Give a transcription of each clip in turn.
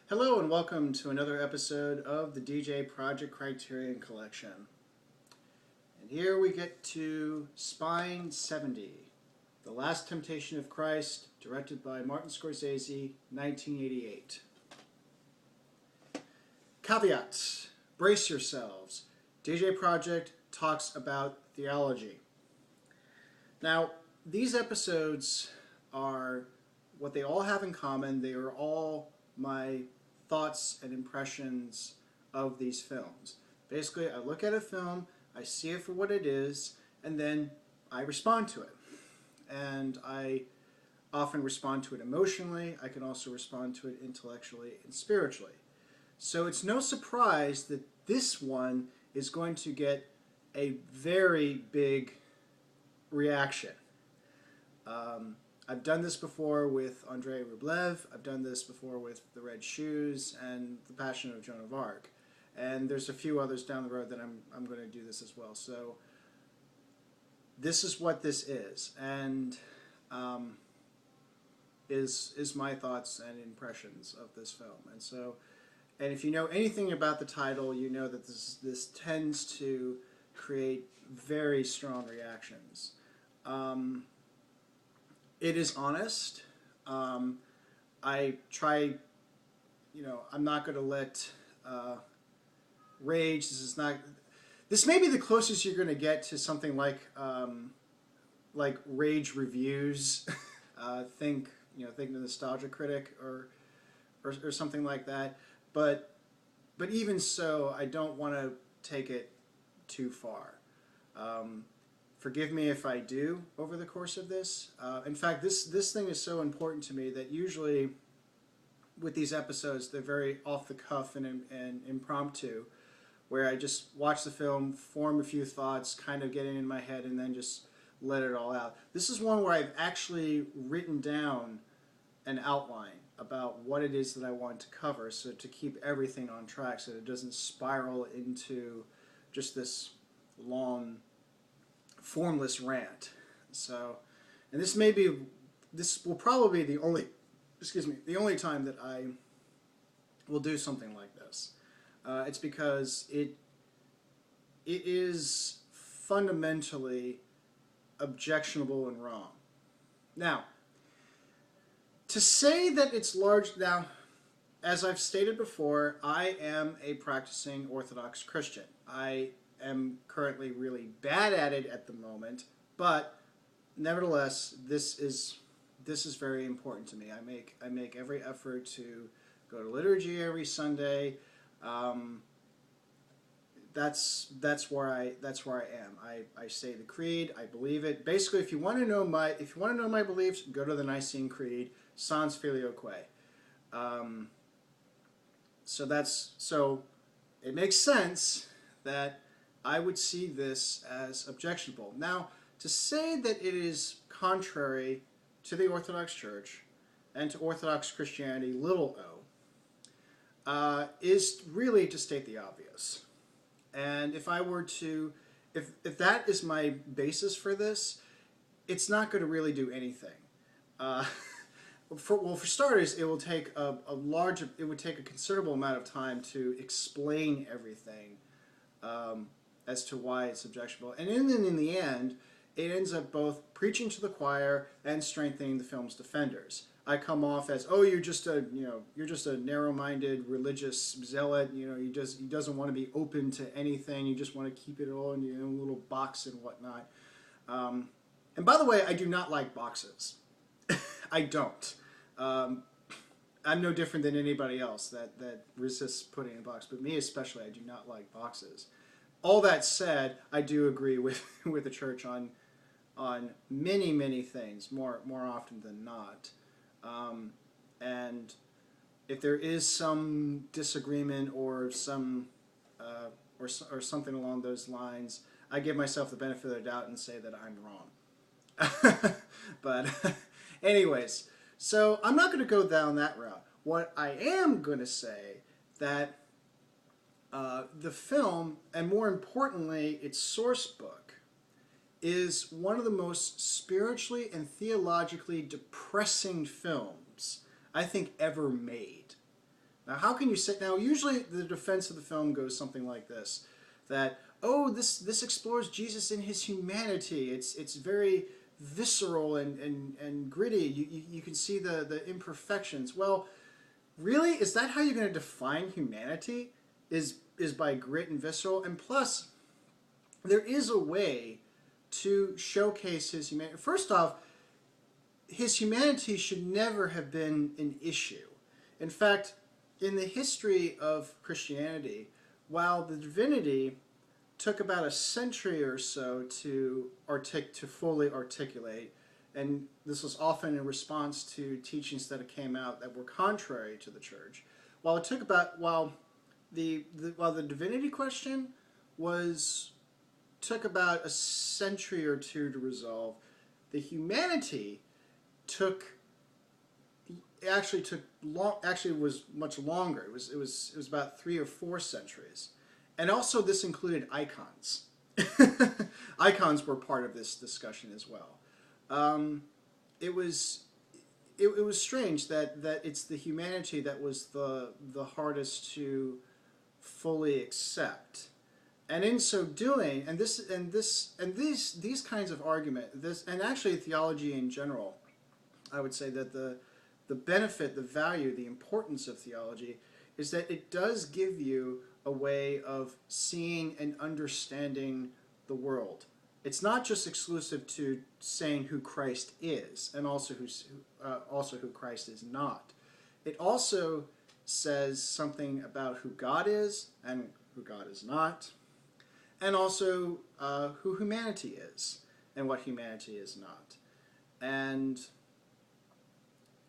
Hello and welcome to another episode of the djproject Criterion Collection. And here we get to Spine 70, The Last Temptation of Christ, directed by Martin Scorsese, 1988. Caveat: brace yourselves. djproject talks about theology. Now, these episodes are what they all have in common. They are all my thoughts and impressions of these films. Basically, I look at a film, I see it for what it is, and then I respond to it. And I often respond to it emotionally. I can also respond to it intellectually and spiritually. So it's no surprise that this one is going to get a very big reaction. I've done this before with Andrei Rublev. I've done this before with The Red Shoes and The Passion of Joan of Arc. And there's a few others down the road that I'm going to do this as well. So this is what this is, and is my thoughts and impressions of this film. And if you know anything about the title, you know that this tends to create very strong reactions. It is honest. I try, I'm not going to let rage. This may be the closest you're going to get to something like rage reviews. Think the Nostalgia Critic or something like that. But even so, I don't want to take it too far. Forgive me if I do over the course of this. In fact, this thing is so important to me that usually with these episodes, they're very off the cuff and impromptu, where I just watch the film, form a few thoughts, kind of get it in my head, and then just let it all out. This is one where I've actually written down an outline about what it is that I want to cover, so to keep everything on track so that it doesn't spiral into just this long, formless rant. So, and this will probably be the only time that I will do something like this. It's because it is fundamentally objectionable and wrong. Now, to say that it's now, as I've stated before, I am a practicing Orthodox Christian. I am currently really bad at it at the moment, but nevertheless, this is very important to me. I make every effort to go to liturgy every Sunday. That's where I am. I say the creed. I believe it. Basically, if you want to know my beliefs, go to the Nicene Creed. Sans filioque. So it makes sense that I would see this as objectionable. Now, to say that it is contrary to the Orthodox Church and to Orthodox Christianity, little o, is really to state the obvious. And if that is my basis for this, it's not going to really do anything. For starters, it will take it would take a considerable amount of time to explain everything as to why it's objectionable. And in the end, it ends up both preaching to the choir and strengthening the film's defenders. I come off as, oh, you're just a narrow-minded religious zealot. He doesn't want to be open to anything. You just want to keep it all in your own little box and whatnot. And by the way, I do not like boxes. I don't. I'm no different than anybody else that resists putting in a box, but me especially, I do not like boxes. All that said, I do agree with the church on many things, more often than not. And if there is some disagreement or some or something along those lines, I give myself the benefit of the doubt and say that I'm wrong. But anyways, so I'm not going to go down that route. What I am going to say that the film, and more importantly, its source book, is one of the most spiritually and theologically depressing films I think ever made. Now, how can you say... Now, usually the defense of the film goes something like this, that, oh, this explores Jesus in his humanity. It's very visceral and gritty. You can see the imperfections. Well, really? Is that how you're going to define humanity? Is by grit and visceral? And plus, there is a way to showcase his humanity. First off, his humanity should never have been an issue. In fact, in the history of Christianity, while the divinity took about a century or so to fully articulate, and this was often in response to teachings that came out that were contrary to the church, while the divinity question took about a century or two to resolve, the humanity was much longer. It was about 3 or 4 centuries. And also this included icons. Icons were part of this discussion as well. It was strange that it's the humanity that was the hardest to fully accept. And in so doing, and these kinds of argument, and actually theology in general, I would say that the benefit, the value, the importance of theology is that it does give you a way of seeing and understanding the world. It's not just exclusive to saying who Christ is and also who Christ is not. It also says something about who God is and who God is not, and also who humanity is and what humanity is not. And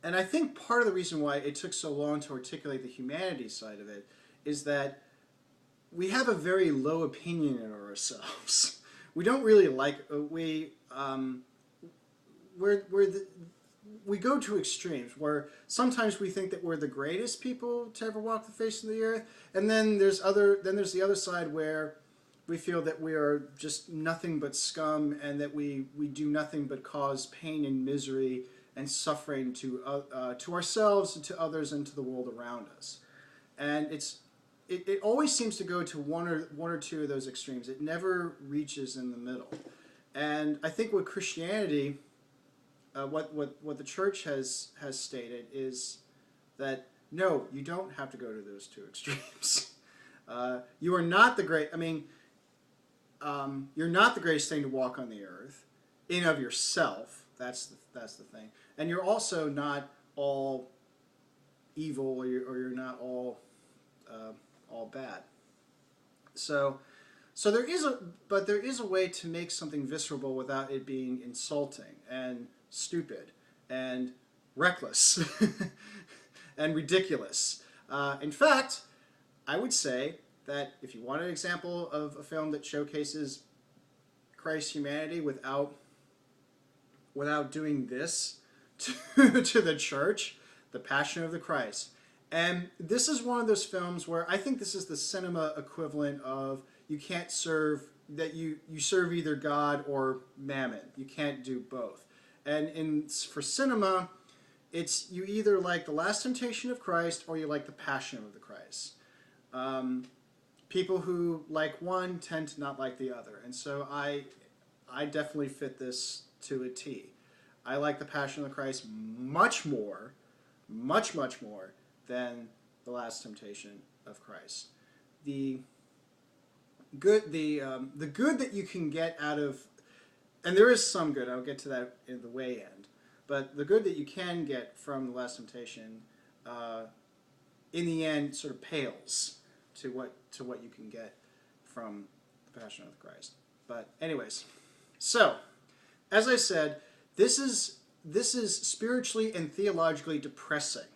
I think part of the reason why it took so long to articulate the humanity side of it is that we have a very low opinion of ourselves. We don't really like we go to extremes where sometimes we think that we're the greatest people to ever walk the face of the earth, and then there's the other side where we feel that we are just nothing but scum and that we do nothing but cause pain and misery and suffering to ourselves and to others and to the world around us. And it always seems to go to one or two of those extremes. It never reaches in the middle. And I think with Christianity, what the church has stated is that no, you don't have to go to those two extremes. You are not the great. I mean, you're not the greatest thing to walk on the earth in of yourself. That's the thing. And you're also not all evil, or you're not all bad. So there is a way to make something visceral without it being insulting and stupid and reckless and ridiculous. In fact, I would say that if you want an example of a film that showcases Christ's humanity without doing this to the church, The Passion of the Christ. And this is one of those films where I think this is the cinema equivalent of you serve either God or mammon. You can't do both. And for cinema, it's you either like The Last Temptation of Christ or you like The Passion of the Christ. People who like one tend to not like the other. And so I definitely fit this to a T. I like The Passion of the Christ much more than The Last Temptation of Christ. The good that you can get out of, and there is some good, I'll get to that in the way end, but the good that you can get from The Last Temptation, in the end, sort of pales to what you can get from The Passion of the Christ. But anyways, so as I said, this is spiritually and theologically depressing.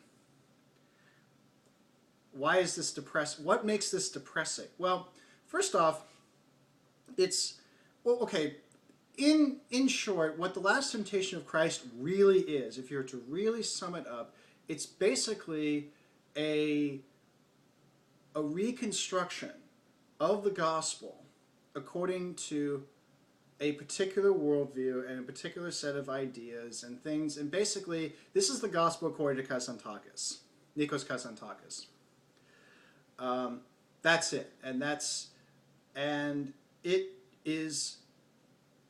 Why is this depressing? What makes this depressing? Well, first off, in short, what The Last Temptation of Christ really is, if you were to really sum it up, it's basically a reconstruction of the gospel according to a particular worldview and a particular set of ideas and things. And basically, this is the gospel according to Nikos Kazantzakis. That's it, and it is.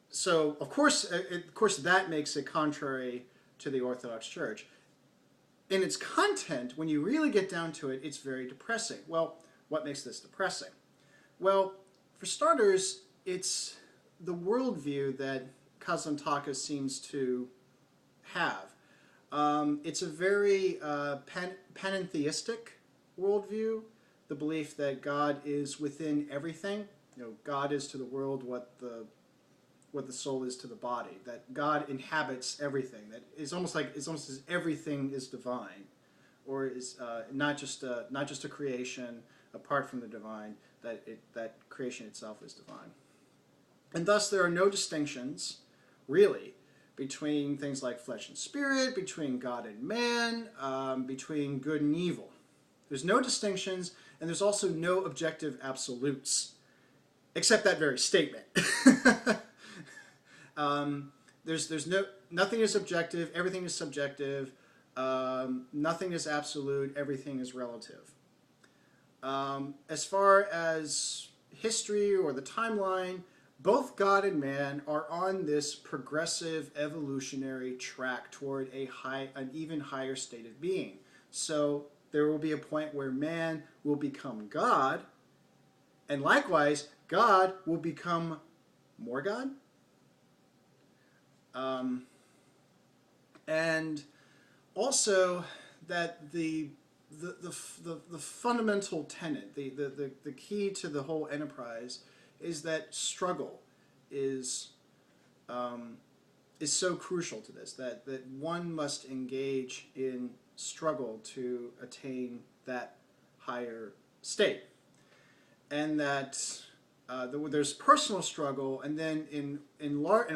So of course, that makes it contrary to the Orthodox Church. In its content, when you really get down to it, it's very depressing. Well, what makes this depressing? Well, for starters, it's the worldview that Kazantakis seems to have. It's a very panentheistic worldview, the belief that God is within everything. God is to the world what the soul is to the body. That God inhabits everything. That it's almost as everything is divine, or is not just a creation apart from the divine. That creation itself is divine, and thus there are no distinctions, really, between things like flesh and spirit, between God and man, between good and evil. There's no distinctions, and there's also no objective absolutes, except that very statement. Nothing is objective, everything is subjective, nothing is absolute, everything is relative. As far as history or the timeline, both God and man are on this progressive evolutionary track toward an even higher state of being. So there will be a point where man will become God, and likewise, God will become more God. And also that the fundamental tenet, the key to the whole enterprise, is that struggle is so crucial to this, that one must engage in struggle to attain that higher state, and that there's personal struggle, and then in a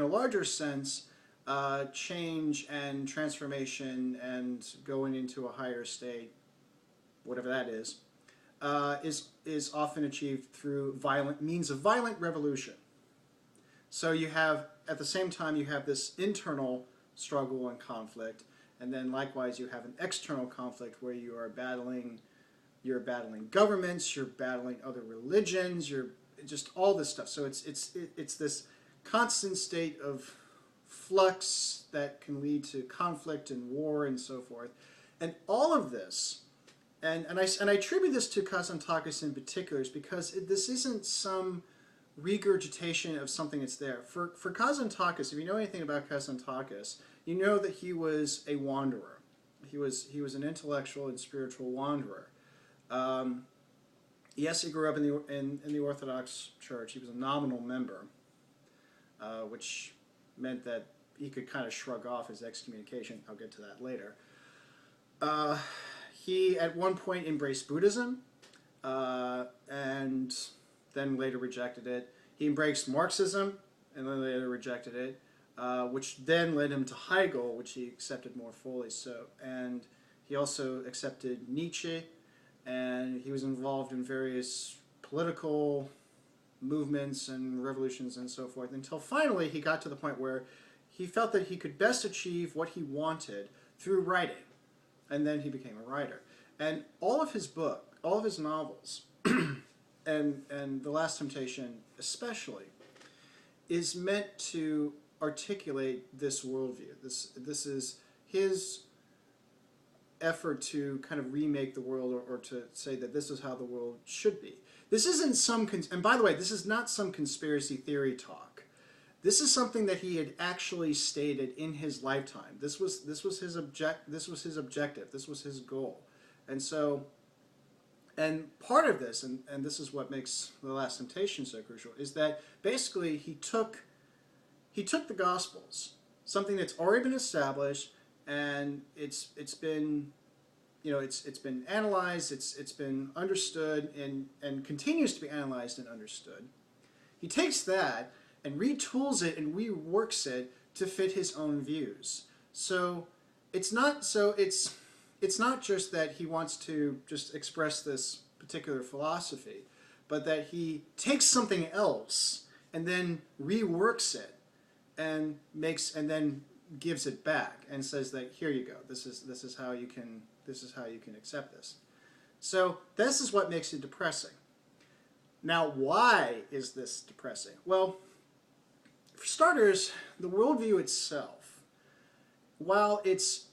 larger sense, change and transformation and going into a higher state, whatever that is often achieved through means of violent revolution. So you have, at the same time, you have this internal struggle and conflict, and then likewise you have an external conflict where you're battling governments, you're battling other religions, you're just all this stuff. So it's this constant state of flux that can lead to conflict and war and so forth, and all of this, and I attribute this to Kazantakis in particular, is because this isn't some regurgitation of something that's there. For Kazantakis, if you know anything about Kazantakis, you know that he was a wanderer. He was an intellectual and spiritual wanderer. Yes, he grew up in the Orthodox Church. He was a nominal member, which meant that he could kind of shrug off his excommunication. I'll get to that later. He at one point embraced Buddhism, and then later rejected it. He embraced Marxism, and then later rejected it, which then led him to Hegel, which he accepted more fully. And he also accepted Nietzsche, and he was involved in various political movements and revolutions and so forth, until finally he got to the point where he felt that he could best achieve what he wanted through writing, and then he became a writer. And all of his novels, and The Last Temptation especially, is meant to articulate this worldview. This is his effort to kind of remake the world, or to say that this is how the world should be. This isn't and by the way, this is not some conspiracy theory talk. This is something that he had actually stated in his lifetime. This was his objective. This was his goal. And part of this, and this is what makes The Last Temptation so crucial, is that basically he took the Gospels, something that's already been established, and it's been analyzed, it's been understood, and continues to be analyzed and understood. He takes that and retools it and reworks it to fit his own views. So it's not just that he wants to just express this particular philosophy, but that he takes something else and then reworks it and then gives it back and says that, here you go, this is how you can accept this. So this is what makes it depressing. Now, why is this depressing? Well, for starters, the worldview itself, while it's,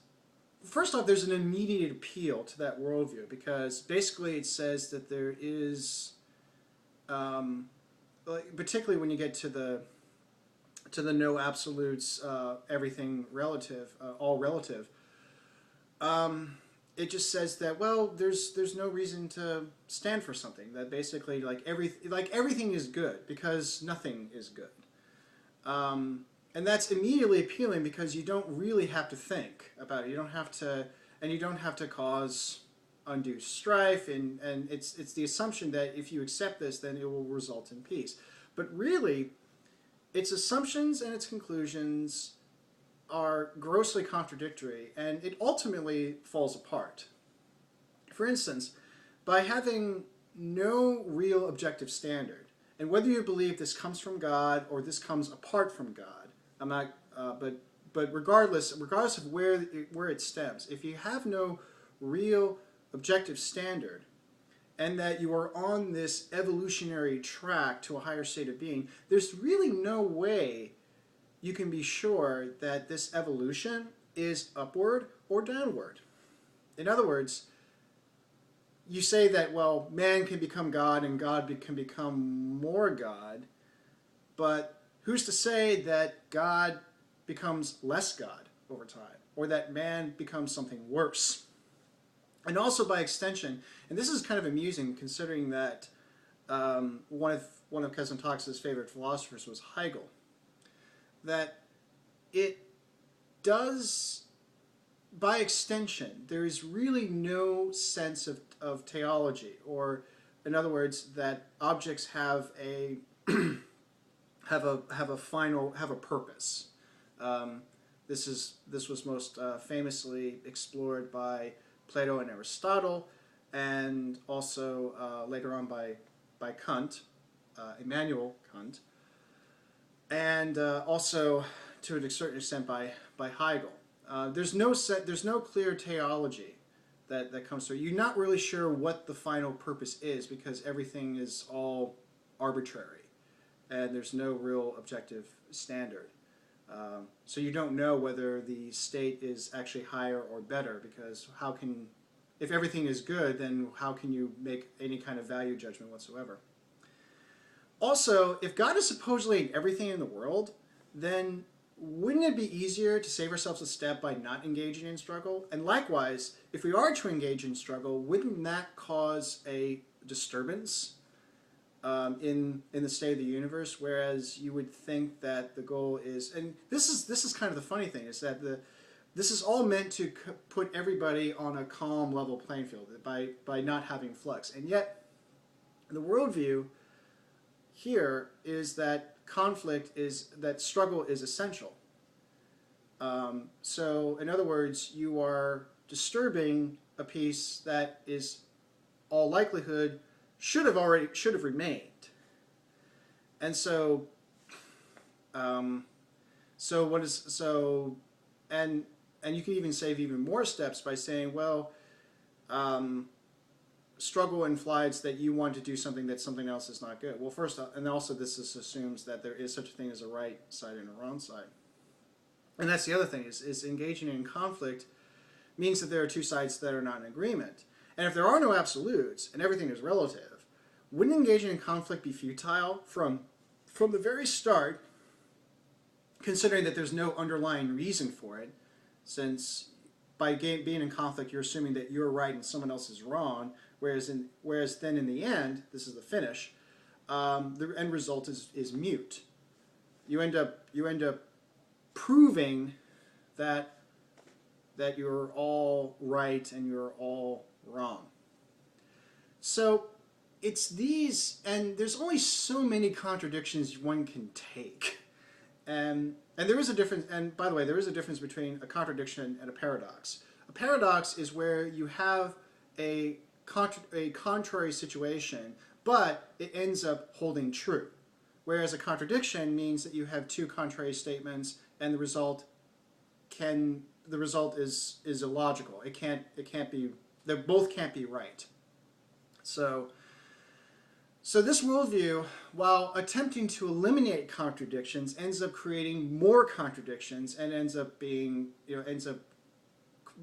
first off, there's an immediate appeal to that worldview because basically it says that there is, particularly when you get to the no absolutes, everything relative, all relative, it just says that, well, there's no reason to stand for something, that basically everything is good because nothing is good. And that's immediately appealing because you don't really have to think about it. You don't have to cause undue strife, and it's the assumption that if you accept this, then it will result in peace. But really, its assumptions and its conclusions are grossly contradictory, and it ultimately falls apart. For instance, by having no real objective standard, and whether you believe this comes from God or this comes apart from God, I'm not, but regardless of where it stems, if you have no real objective standard, and that you are on this evolutionary track to a higher state of being, there's really no way you can be sure that this evolution is upward or downward. In other words, you say that, well, man can become God and God can become more God, but who's to say that God becomes less God over time, or that man becomes something worse? And also by extension, and this is kind of amusing considering that one of Cousin Tox's favorite philosophers was Hegel, that it does, by extension, there is really no sense of theology, or in other words, that objects have a have a purpose. This was most famously explored by Plato and Aristotle, and also later on by Kant, Immanuel Kant, and also to a certain extent by Hegel. There's no clear theology that comes through. You're not really sure what the final purpose is because everything is all arbitrary, and there's no real objective standard. So you don't know whether the state is actually higher or better, because if everything is good, then how can you make any kind of value judgment whatsoever? Also, if God is supposedly everything in the world, then wouldn't it be easier to save ourselves a step by not engaging in struggle? And likewise, if we are to engage in struggle, wouldn't that cause a disturbance in the state of the universe? Whereas you would think that the goal is, and this is kind of the funny thing, is that this is all meant to put everybody on a calm, level playing field by not having flux. And yet, the worldview here is that struggle is essential. So, in other words, you are disturbing a piece that is, all likelihood, should have remained. And so, and you can even save even more steps by saying, well, struggle implies that you want to do something that something else is not good. Well, first, and also this assumes that there is such a thing as a right side and a wrong side. And that's the other thing, is engaging in conflict means that there are two sides that are not in agreement. And if there are no absolutes and everything is relative, wouldn't engaging in conflict be futile from the very start, considering that there's no underlying reason for it, since by being in conflict you're assuming that you're right and someone else is wrong, whereas then in the end, this is the finish, the end result is mute. You end up proving that you're all right and you're all wrong. So it's these, and there's only so many contradictions one can take. And there is a difference, and by the way, there is a difference between a contradiction and a paradox. A paradox is where you have a contrary situation, but it ends up holding true. Whereas a contradiction means that you have two contrary statements, and the result is illogical. It can't be. They both can't be right. So, so this worldview, while attempting to eliminate contradictions, ends up creating more contradictions and ends up being,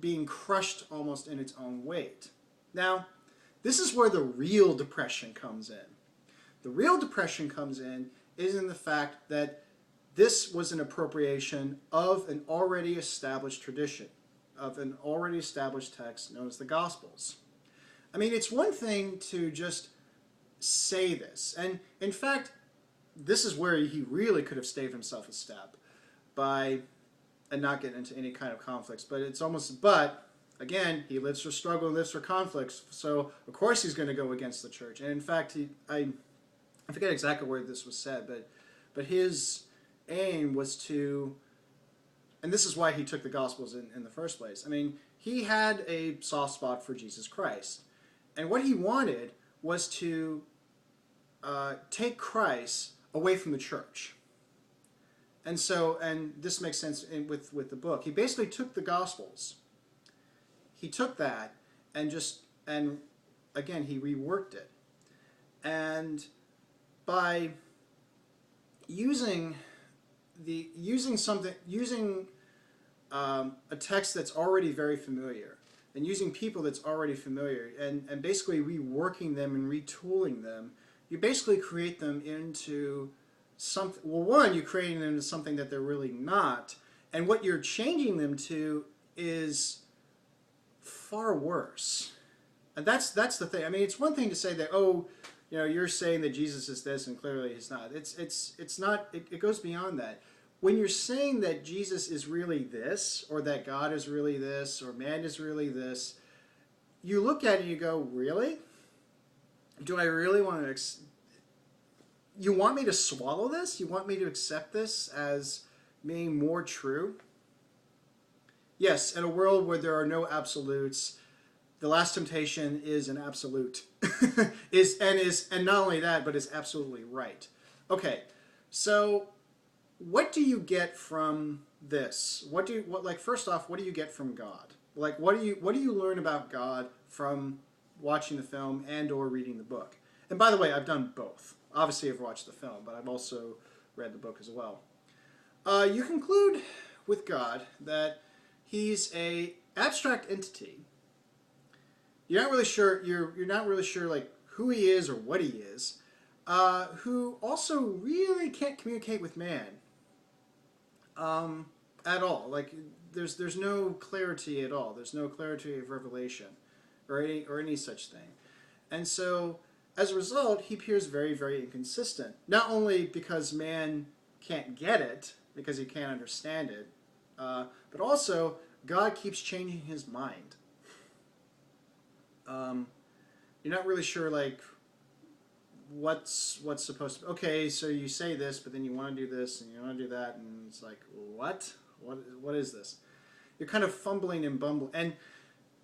being crushed almost in its own weight. Now, this is where the real depression comes in. The real depression comes in is in the fact that this was an appropriation of an already established tradition, of an already established text known as the Gospels. I mean, it's one thing to just say this, and in fact, this is where he really could have staved himself a step by, and not getting into any kind of conflicts, but it's almost, but again, he lives for struggle and lives for conflicts, so of course he's going to go against the church. And in fact, I forget exactly where this was said, but his aim was to, and this is why he took the Gospels in the first place. I mean, he had a soft spot for Jesus Christ. And what he wanted was to take Christ away from the church. And so, and this makes sense with the book. He basically took the Gospels. He took that and again, he reworked it. And by using a text that's already very familiar, and using people that's already familiar, and basically reworking them and retooling them, you basically create them into something. Well, one, you're creating them into something that they're really not, and what you're changing them to is far worse. And that's the thing. I mean, it's one thing to say that, oh, you're saying that Jesus is this and clearly he's not. It's not. It goes beyond that. When you're saying that Jesus is really this, or that God is really this, or man is really this, you look at it and you go, really? Do I really want to... You want me to swallow this? You want me to accept this as being more true? Yes, in a world where there are no absolutes, the last temptation is an absolute. And not only that, but is absolutely right. Okay, so what do you get from this? First off, what do you get from God? Like, what do you learn about God from watching the film and or reading the book? And by the way, I've done both. Obviously, I've watched the film, but I've also read the book as well. You conclude with God that he's a abstract entity. You're not really sure. You're not really sure like who he is or what he is. Who also really can't communicate with man. At all. Like there's no clarity at all. There's no clarity of revelation, or any such thing. And so, as a result, he appears very, very inconsistent. Not only because man can't get it, because he can't understand it, but also God keeps changing his mind. You're not really sure, like, what's supposed to... Okay, so you say this, but then you want to do this, and you want to do that, and it's like, what? What is this? You're kind of fumbling and bumbling.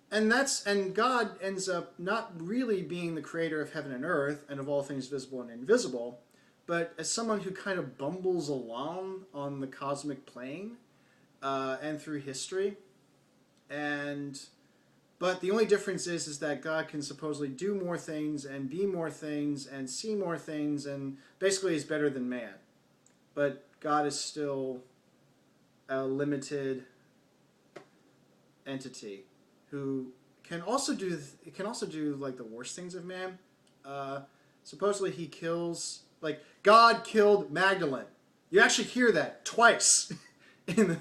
And God ends up not really being the creator of heaven and earth, and of all things visible and invisible, but as someone who kind of bumbles along on the cosmic plane, and through history. But the only difference is that God can supposedly do more things and be more things and see more things and basically is better than man. But God is still a limited entity who can also do like the worst things of man. Supposedly he kills, like God killed Magdalene. You actually hear that twice. In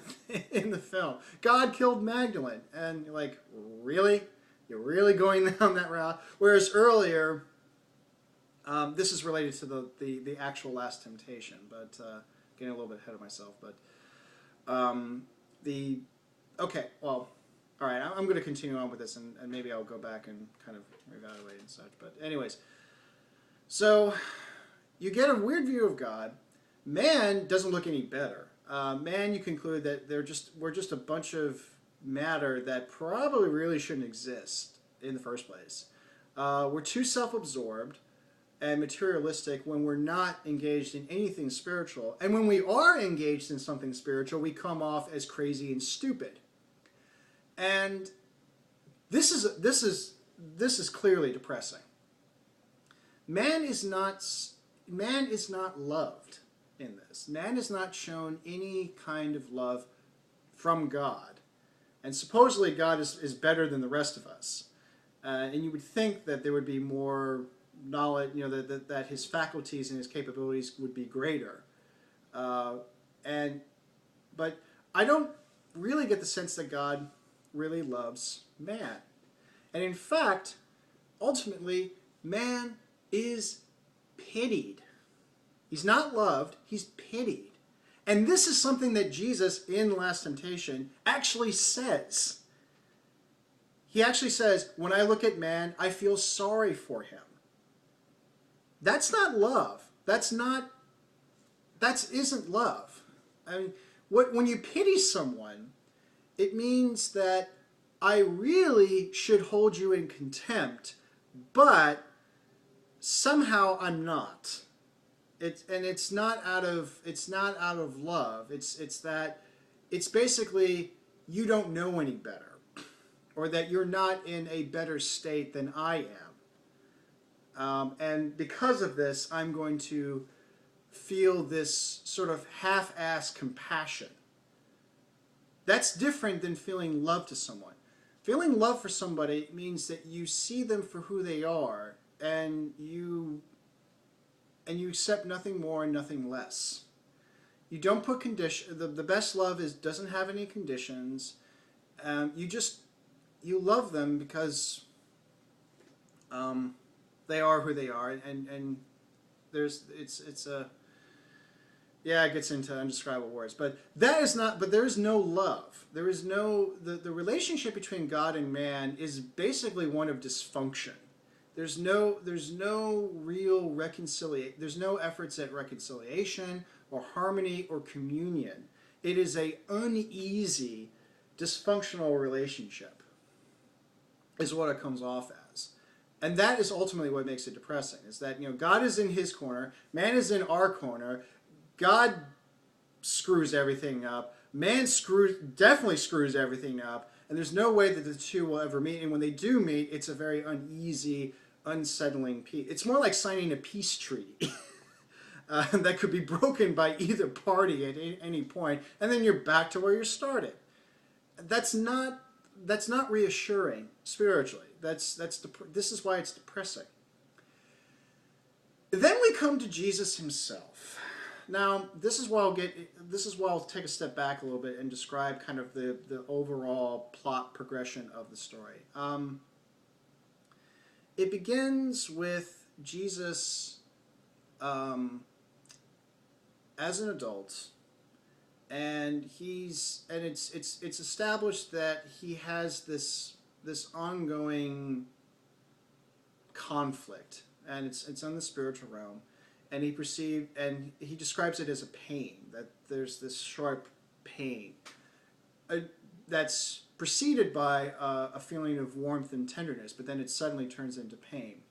the film, God killed Magdalene, and you're like, really? You're really going down that route? Whereas earlier, this is related to the actual last temptation, but getting a little bit ahead of myself. But okay, well, all right, I'm going to continue on with this, and maybe I'll go back and kind of reevaluate and such. But anyways, so you get a weird view of God. Man doesn't look any better. Man, you conclude that we're just a bunch of matter that probably really shouldn't exist in the first place. We're too self-absorbed and materialistic when we're not engaged in anything spiritual. And when we are engaged in something spiritual, we come off as crazy and stupid. And this is clearly depressing. man is not loved in this. Man is not shown any kind of love from God. And supposedly God is better than the rest of us. And you would think that there would be more knowledge, that his faculties and his capabilities would be greater. But I don't really get the sense that God really loves man. And in fact, ultimately, man is pitied. He's not loved, he's pitied. And this is something that Jesus in Last Temptation actually says. He actually says, when I look at man, I feel sorry for him. That's not love. That isn't love. I mean, when you pity someone, it means that I really should hold you in contempt, but somehow I'm not. It's not out of love. It's basically you don't know any better, or that you're not in a better state than I am. And because of this, I'm going to feel this sort of half-assed compassion. That's different than feeling love to someone. Feeling love for somebody means that you see them for who they are, and you accept nothing more and nothing less. You don't put condition. The best love doesn't have any conditions. You love them because they are who they are, and it gets into undescribable words, but there is no love. There is no the relationship between God and man is basically one of dysfunction. There's no real reconciliation. There's no efforts at reconciliation or harmony or communion. It is a uneasy, dysfunctional relationship, is what it comes off as. And that is ultimately what makes it depressing, is that God is in his corner, man is in our corner. God screws everything up. Man definitely screws everything up. And there's no way that the two will ever meet. And when they do meet, it's a very uneasy, unsettling peace. It's more like signing a peace treaty that could be broken by either party at any point, and then you're back to where you started. That's not reassuring spiritually. This is why it's depressing. Then we come to Jesus himself. Now, this is why I'll take a step back a little bit and describe kind of the overall plot progression of the story. It begins with Jesus as an adult, and it's established that he has this ongoing conflict, and it's in the spiritual realm. And he describes it as a pain, that there's this sharp pain that's preceded by a feeling of warmth and tenderness, but then it suddenly turns into pain.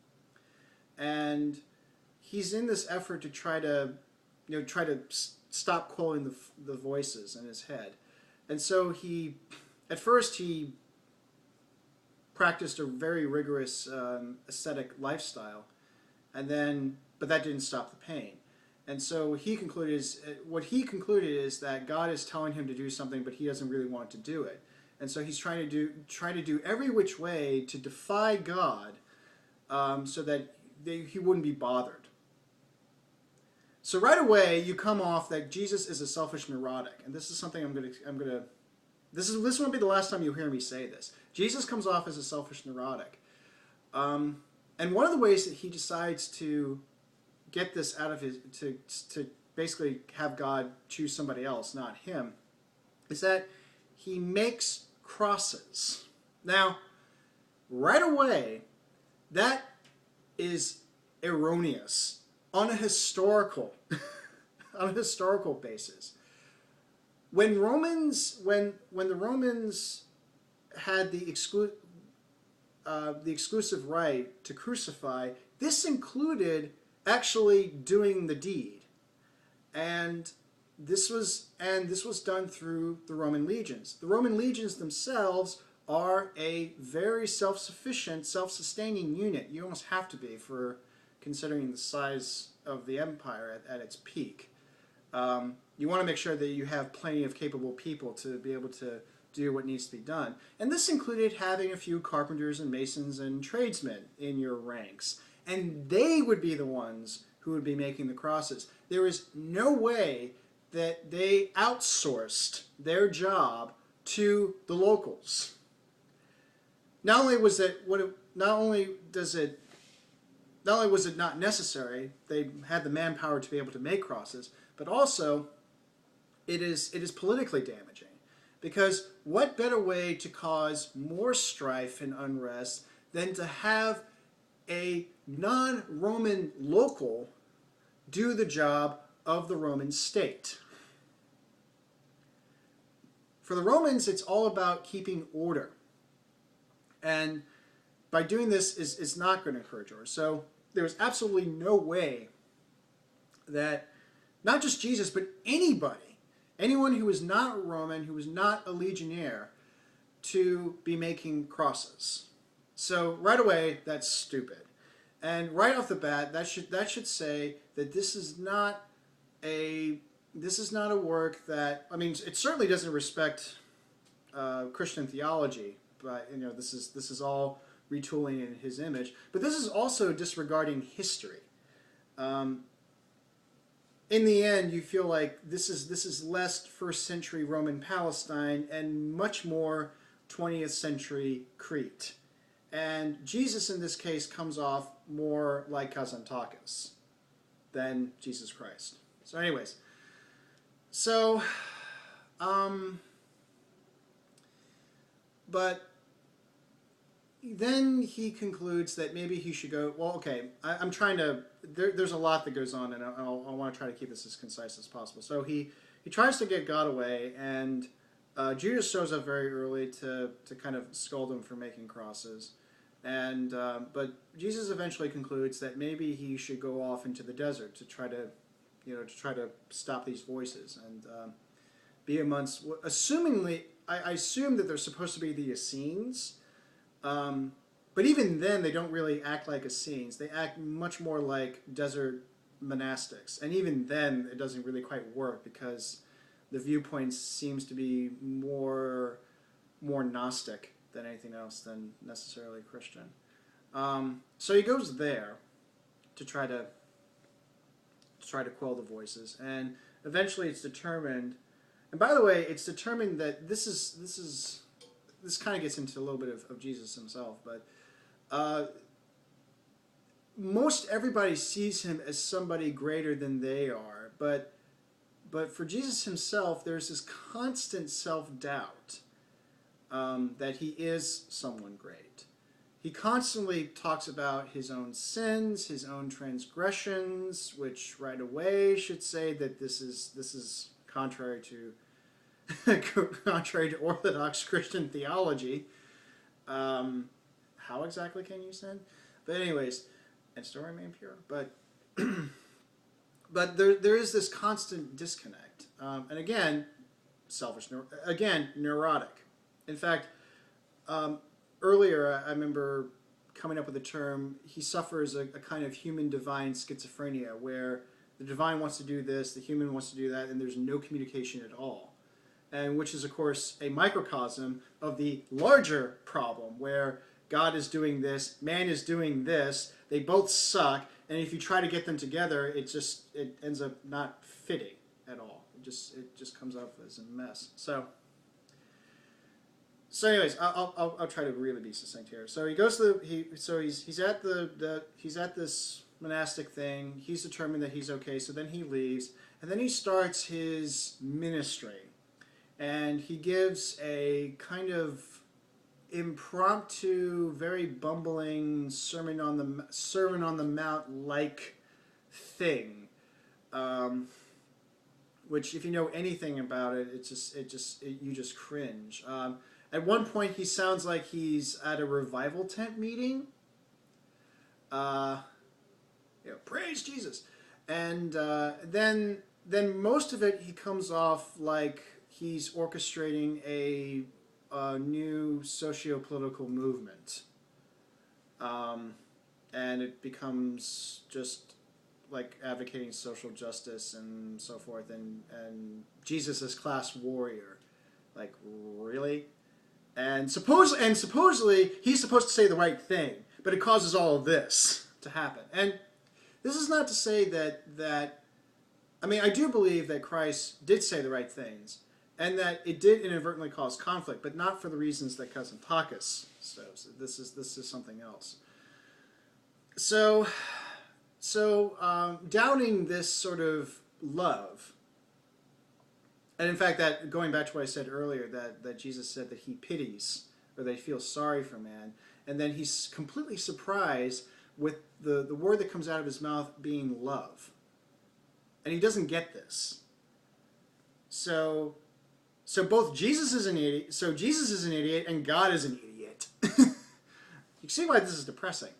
And he's in this effort to try to stop quoting the voices in his head. And so at first he practiced a very rigorous ascetic lifestyle, but that didn't stop the pain. And so what he concluded is that God is telling him to do something, but he doesn't really want to do it. And so he's trying to do every which way to defy God, so that he wouldn't be bothered. So right away you come off that Jesus is a selfish neurotic, and this is something this won't be the last time you'll hear me say this. Jesus comes off as a selfish neurotic, and one of the ways that he decides to get this out of to basically have God choose somebody else, not him, is that he makes crosses. Now, right away, that is erroneous on a historical basis. When the Romans had the exclusive right to crucify, this included actually doing the deed, and this was done through the Roman legions. The Roman legions themselves are a very self-sufficient, self-sustaining unit. You almost have to be for considering the size of the empire at its peak. You want to make sure that you have plenty of capable people to be able to do what needs to be done. And this included having a few carpenters and masons and tradesmen in your ranks. And they would be the ones who would be making the crosses. There is no way that they outsourced their job to the locals. Not only was it not necessary, they had the manpower to be able to make crosses, but also it is politically damaging. Because what better way to cause more strife and unrest than to have a non-Roman local do the job of the Roman state? For the Romans, it's all about keeping order. And by doing this, is not going to encourage order. So there's absolutely no way that not just Jesus, but anybody, anyone who is not a Roman, who is not a legionnaire, to be making crosses. So right away, that's stupid. And right off the bat, that should say that this is not a work that, I mean, it certainly doesn't respect Christian theology, but this is all retooling in his image. But this is also disregarding history. In the end, you feel like this is less first century Roman Palestine and much more 20th century Crete. And Jesus in this case comes off more like Kazantakis than Jesus Christ. So anyways, but then he concludes that maybe he should go, well, okay, I'm trying to, there's a lot that goes on, and I want to try to keep this as concise as possible. So he tries to get God away, and Judas shows up very early to kind of scold him for making crosses. And but Jesus eventually concludes that maybe he should go off into the desert to try to stop these voices and be amongst, assumingly, I assume that they're supposed to be the Essenes. But even then, they don't really act like Essenes. They act much more like desert monastics. And even then, it doesn't really quite work because the viewpoint seems to be more Gnostic than anything else than necessarily Christian. So he goes there to try to quell the voices, and eventually it's determined. And by the way, it's determined that this kind of gets into a little bit of Jesus himself, but most everybody sees him as somebody greater than they are, but for Jesus himself, there's this constant self-doubt that he is someone great. He constantly talks about his own sins, his own transgressions, which right away should say that this is contrary to Orthodox Christian theology. How exactly can you sin? But anyways, and still remain pure. But there is this constant disconnect, and again, selfish. Again, neurotic. In fact, earlier I remember coming up with the term. He suffers a kind of human divine schizophrenia, where the divine wants to do this, the human wants to do that, and there's no communication at all. And which is, of course, a microcosm of the larger problem, where God is doing this, man is doing this, they both suck, and if you try to get them together, it ends up not fitting at all. It just comes up as a mess. So anyways, I'll try to really be succinct here. So he goes to he's at this monastic thing. He's determined that he's okay. So then he leaves, and then he starts his ministry. And he gives a kind of impromptu, very bumbling Sermon on the Mount like thing, which, if you know anything about it, you just cringe. At one point, he sounds like he's at a revival tent meeting. Praise Jesus, and then most of it he comes off like he's orchestrating a new socio-political movement. And and it becomes just like advocating social justice and so forth, and Jesus as class warrior. Like, really? And supposedly he's supposed to say the right thing, but it causes all of this to happen. And this is not to say that I mean, I do believe that Christ did say the right things, and that it did inadvertently cause conflict, but not for the reasons that Cousin Takis says. This is something else. So doubting this sort of love, and in fact, that going back to what I said earlier, that Jesus said that he pities, or that he feels sorry for man, and then he's completely surprised with the word that comes out of his mouth being love. And he doesn't get this. So both Jesus is an idiot, and God is an idiot. You see why this is depressing.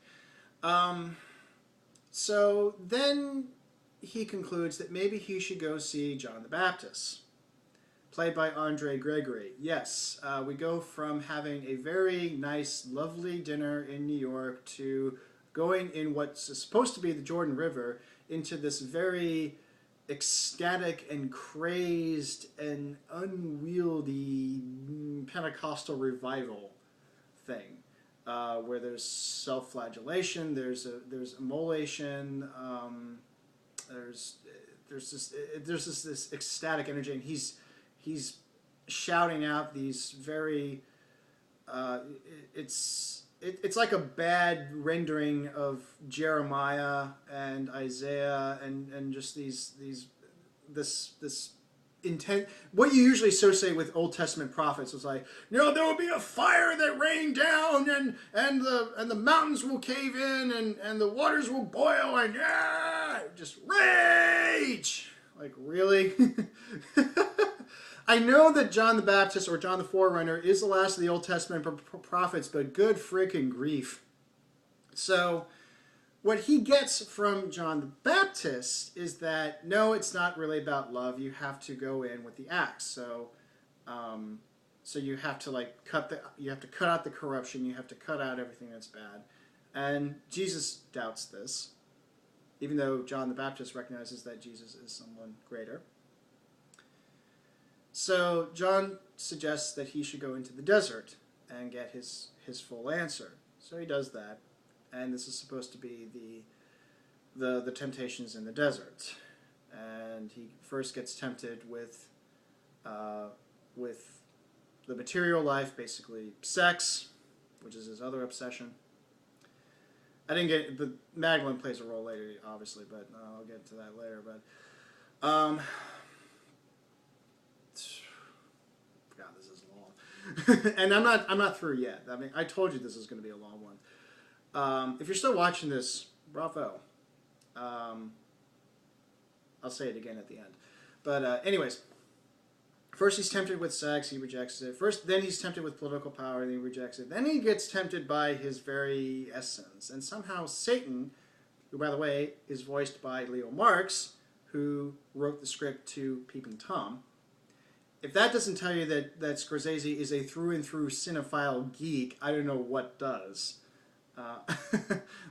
So then he concludes that maybe he should go see John the Baptist, played by Andre Gregory. Yes, we go from having a very nice, lovely dinner in New York to going in what's supposed to be the Jordan River into this very ecstatic and crazed and unwieldy Pentecostal revival thing, where there's self-flagellation, there's immolation, there's this ecstatic energy, and he's shouting out these very it's like a bad rendering of Jeremiah and Isaiah and just this intent. What you usually associate with Old Testament prophets was like, there will be a fire that rained down, and the mountains will cave in, and the waters will boil, and just rage. Like, really? I know that John the Baptist, or John the Forerunner, is the last of the Old Testament prophets, but good freaking grief. So what he gets from John the Baptist is that, no, it's not really about love. You have to go in with the axe. So you have to cut out the corruption. You have to cut out everything that's bad. And Jesus doubts this, even though John the Baptist recognizes that Jesus is someone greater. So John suggests that he should go into the desert and get his full answer. So he does that, and this is supposed to be the temptations in the desert. And he first gets tempted with the material life, basically sex, which is his other obsession. I didn't get the Magdalene plays a role later, obviously, but I'll get to that later. But and I'm not through yet. I mean, I told you this is going to be a long one. If you're still watching this, bravo. I'll say it again at the end. But anyways, first he's tempted with sex, he rejects it. Then he's tempted with political power, and he rejects it. Then he gets tempted by his very essence. And somehow Satan, who, by the way, is voiced by Leo Marx, who wrote the script to Peeping Tom. If that doesn't tell you that Scorsese is a through-and-through cinephile geek, I don't know what does.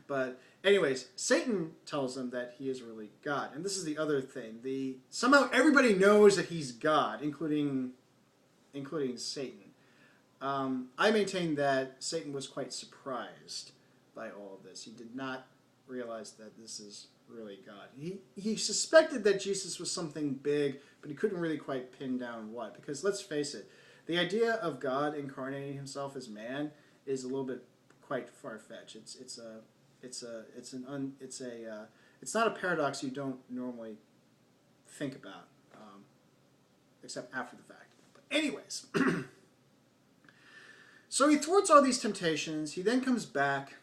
But anyways, Satan tells him that he is really God. And this is the other thing. Somehow everybody knows that he's God, including Satan. I maintain that Satan was quite surprised by all of this. He did not realize that this is really God. He suspected that Jesus was something big, but he couldn't really quite pin down what. Because let's face it, the idea of God incarnating himself as man is a little bit quite far-fetched. It's not a paradox you don't normally think about, except after the fact. But anyways, so he thwarts all these temptations. He then comes back,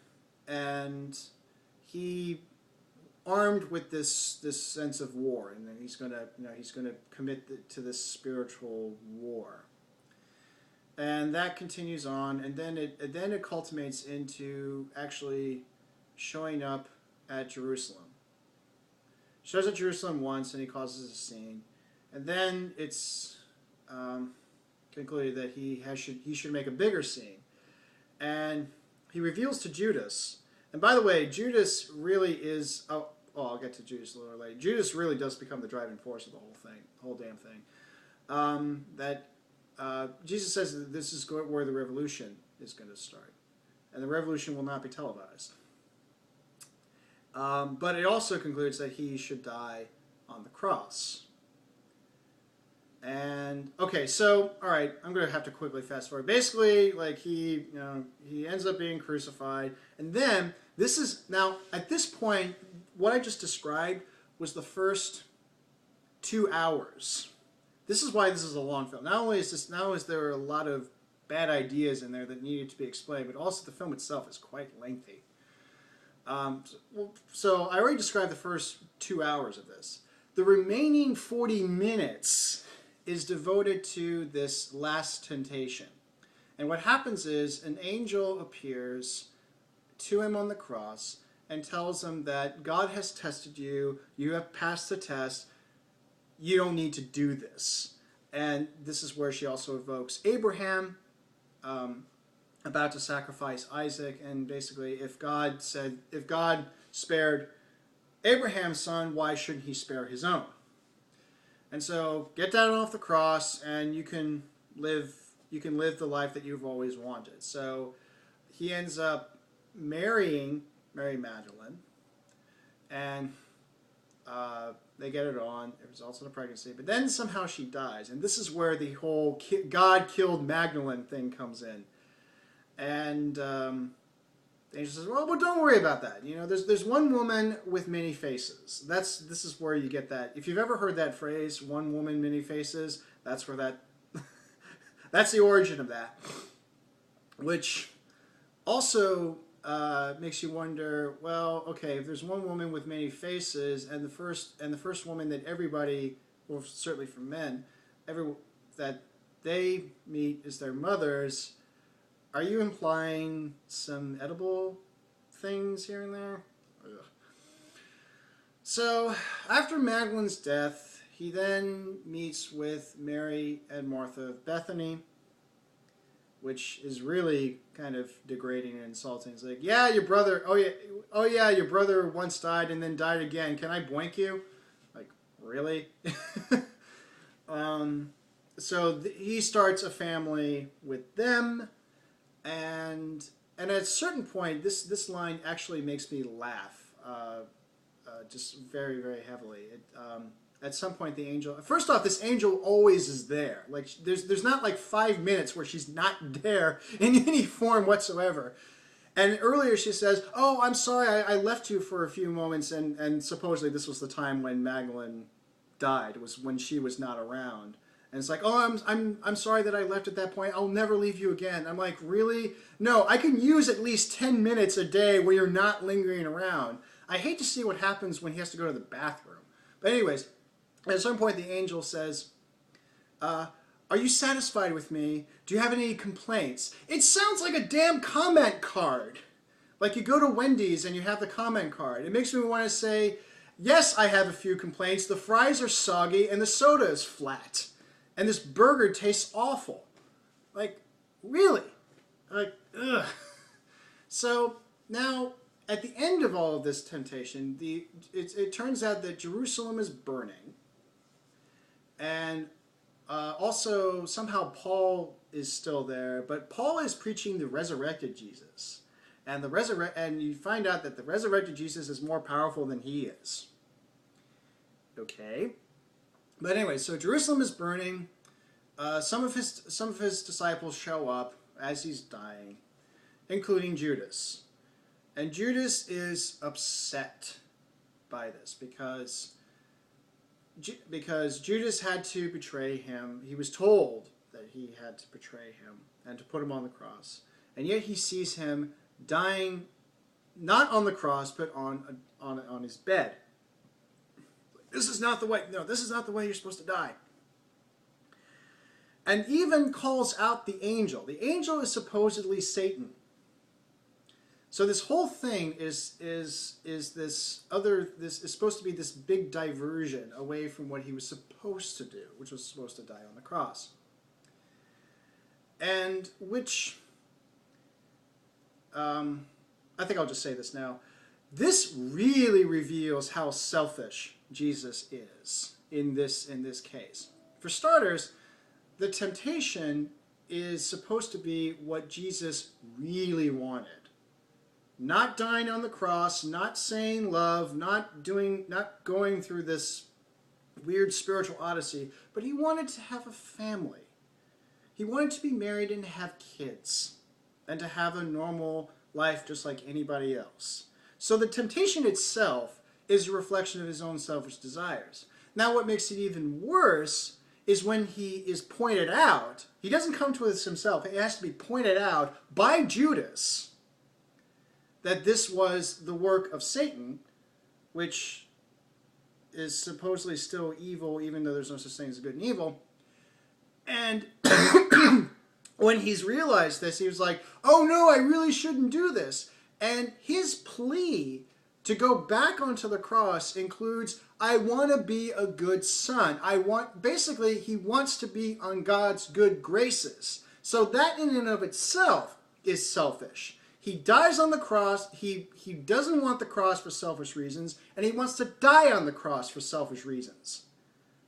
and he, armed with this sense of war, and then he's gonna commit to this spiritual war. And that continues on, and then it culminates into actually showing up at Jerusalem. Shows at Jerusalem once, and he causes a scene, and then it's concluded that he should make a bigger scene, and he reveals to Judas And by the way, Judas really is. Oh, I'll get to Judas a little later. Judas really does become the driving force of the whole thing, the whole damn thing. Jesus says that this is where the revolution is going to start, and the revolution will not be televised. But it also concludes that he should die on the cross. And okay, so all right, I'm going to have to quickly fast forward. Basically, like he ends up being crucified, and then this is now at this point what I just described was the first 2 hours. This is why this is a long film. Not only is there a lot of bad ideas in there that needed to be explained, but also the film itself is quite lengthy. So I already described the first 2 hours of this. The remaining 40 minutes is devoted to this last temptation. And what happens is an angel appears to him on the cross and tells him that God has tested you, you have passed the test, you don't need to do this. And this is where she also evokes Abraham, about to sacrifice Isaac, and basically if God spared Abraham's son, why shouldn't he spare his own? And so get down off the cross and you can live the life that you've always wanted. So he ends up marrying Mary Magdalene, and they get it on. It results in a pregnancy, but then somehow she dies, and this is where the whole God killed Magdalene thing comes in. And the angel says, "Well, don't worry about that. You know, there's one woman with many faces. This is where you get that. If you've ever heard that phrase, one woman, many faces, that's where that that's the origin of that. Which also makes you wonder, well, okay, if there's one woman with many faces, and the first woman that everybody, well, certainly for men, that they meet is their mothers. Are you implying some edible things here and there?" Ugh. So, after Magdalene's death, he then meets with Mary and Martha of Bethany, which is really kind of degrading and insulting. It's like, yeah, your brother, oh yeah, your brother once died and then died again. Can I boink you? Like, really? So he starts a family with them. And at a certain point, this line actually makes me laugh, just very, very heavily. At some point, the angel. First off, this angel always is there. Like there's not like 5 minutes where she's not there in any form whatsoever. And earlier she says, "Oh, I'm sorry, I left you for a few moments," and supposedly this was the time when Magdalene died. It was when she was not around. And it's like, "Oh, I'm sorry that I left at that point. I'll never leave you again." I'm like, really? No, I can use at least 10 minutes a day where you're not lingering around. I hate to see what happens when he has to go to the bathroom. But anyways, at some point the angel says, "Are you satisfied with me? Do you have any complaints?" It sounds like a damn comment card. Like you go to Wendy's and you have the comment card. It makes me want to say, yes, I have a few complaints. The fries are soggy and the soda is flat. And this burger tastes awful. Like, really? Like, ugh. So now, at the end of all of this temptation, it turns out that Jerusalem is burning. And also, somehow Paul is still there. But Paul is preaching the resurrected Jesus. And and you find out that the resurrected Jesus is more powerful than he is. Okay. But anyway, so Jerusalem is burning. Some of his disciples show up as he's dying, including Judas. And Judas is upset by this because Judas had to betray him. He was told that he had to betray him and to put him on the cross. And yet he sees him dying, not on the cross, but on his bed. This is not the way. No, this is not the way you're supposed to die. And even calls out the angel. The angel is supposedly Satan. So this whole thing is supposed to be this big diversion away from what he was supposed to do, which was supposed to die on the cross. And which, I think I'll just say this now. This really reveals how selfish Jesus is in this case. For starters, the temptation is supposed to be what Jesus really wanted. Not dying on the cross, not saying love, not going through this weird spiritual odyssey, but he wanted to have a family. He wanted to be married and have kids, and to have a normal life just like anybody else. So the temptation itself is a reflection of his own selfish desires. Now what makes it even worse is when he is pointed out. He doesn't come to this himself. It has to be pointed out by Judas that this was the work of Satan, which is supposedly still evil, even though there's no such thing as good and evil. And when he's realized this, he was like, oh no, I really shouldn't do this. And his plea to go back onto the cross includes, I want to be a good son. Basically, he wants to be on God's good graces. So that in and of itself is selfish. He dies on the cross. He doesn't want the cross for selfish reasons, and he wants to die on the cross for selfish reasons.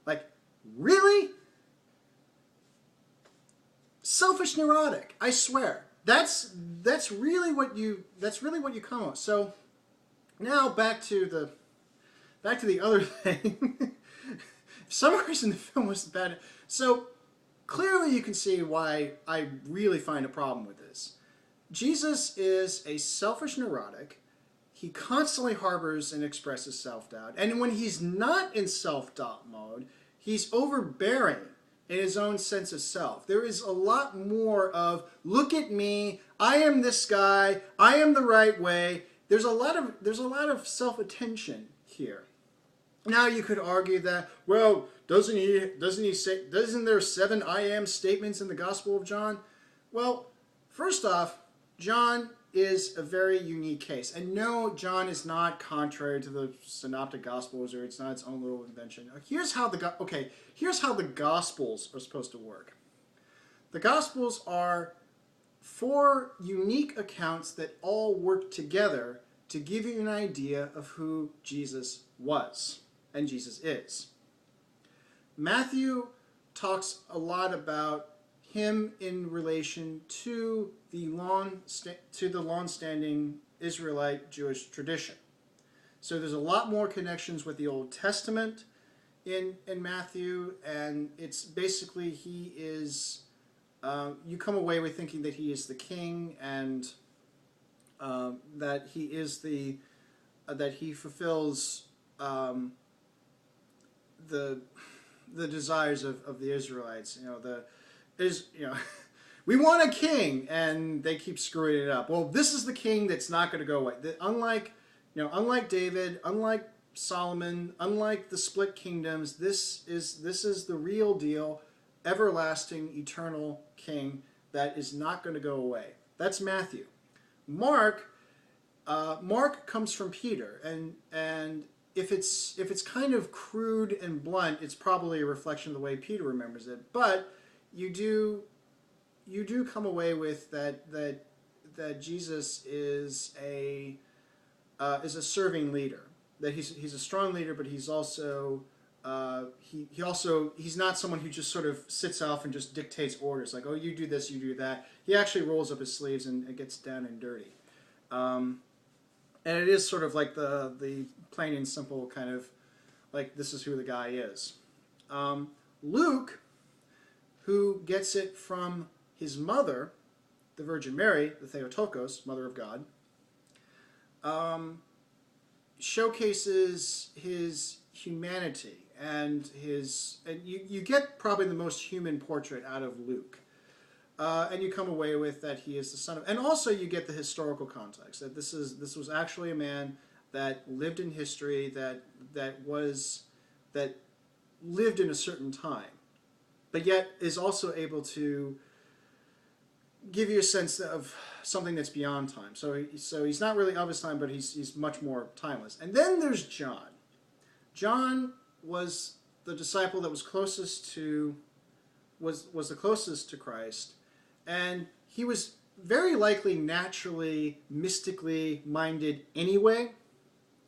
Like, really? Selfish neurotic, I swear. That's really what you come on. So now back to the other thing. For some reason the film was bad. So clearly you can see why I really find a problem with this. Jesus is a selfish neurotic. He constantly harbors and expresses self-doubt. And when he's not in self-doubt mode, he's overbearing in his own sense of self. There is a lot more of, look at me, I am this guy, I am the right way. There's a lot of self-attention here. Now you could argue that, well, doesn't there 7 I am statements in the Gospel of John? Well, first off, John is a very unique case. And no, John is not contrary to the Synoptic Gospels, or it's not its own little invention. Here's how the Gospels are supposed to work. The Gospels are 4 unique accounts that all work together to give you an idea of who Jesus was and Jesus is. Matthew talks a lot about him in relation to the long-standing Israelite Jewish tradition. So there's a lot more connections with the Old Testament in Matthew, and it's basically he is, you come away with thinking that he is the king, and that he is that he fulfills the desires of the Israelites. We want a king, and they keep screwing it up. Well, this is the king that's not going to go away. Unlike David, unlike Solomon, unlike the split kingdoms, this is the real deal, everlasting, eternal king that is not going to go away. That's Matthew. Mark comes from Peter, and if it's kind of crude and blunt, it's probably a reflection of the way Peter remembers it. But you do come away with that Jesus is a serving leader. That he's a strong leader, but he's also he's not someone who just sort of sits off and just dictates orders like, oh, you do this, you do that. He actually rolls up his sleeves and gets down and dirty. And it is sort of like the plain and simple kind of like, this is who the guy is. Luke, who gets it from his mother, the Virgin Mary, the Theotokos, Mother of God, showcases his humanity and you get probably the most human portrait out of Luke. And you come away with that he is the son of, and also you get the historical context that this was actually a man that lived in history, that lived in a certain time, but yet is also able to give you a sense of something that's beyond time. So he's not really of his time, but he's much more timeless. And then there's John. John was the disciple that was closest to the closest to Christ, and he was very likely naturally, mystically minded anyway.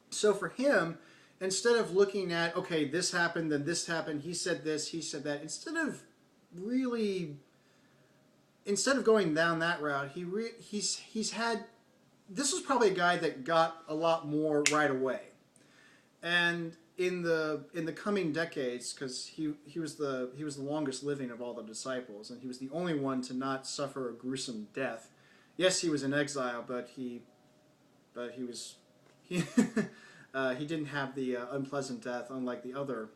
So for him, instead of looking at, okay, this happened, then this happened, he said this, he said that, instead of going down that route, he's had, this was probably a guy that got a lot more right away. And in the coming decades, because he was the longest living of all the disciples, and he was the only one to not suffer a gruesome death. Yes, he was in exile, but he didn't have the unpleasant death, unlike the other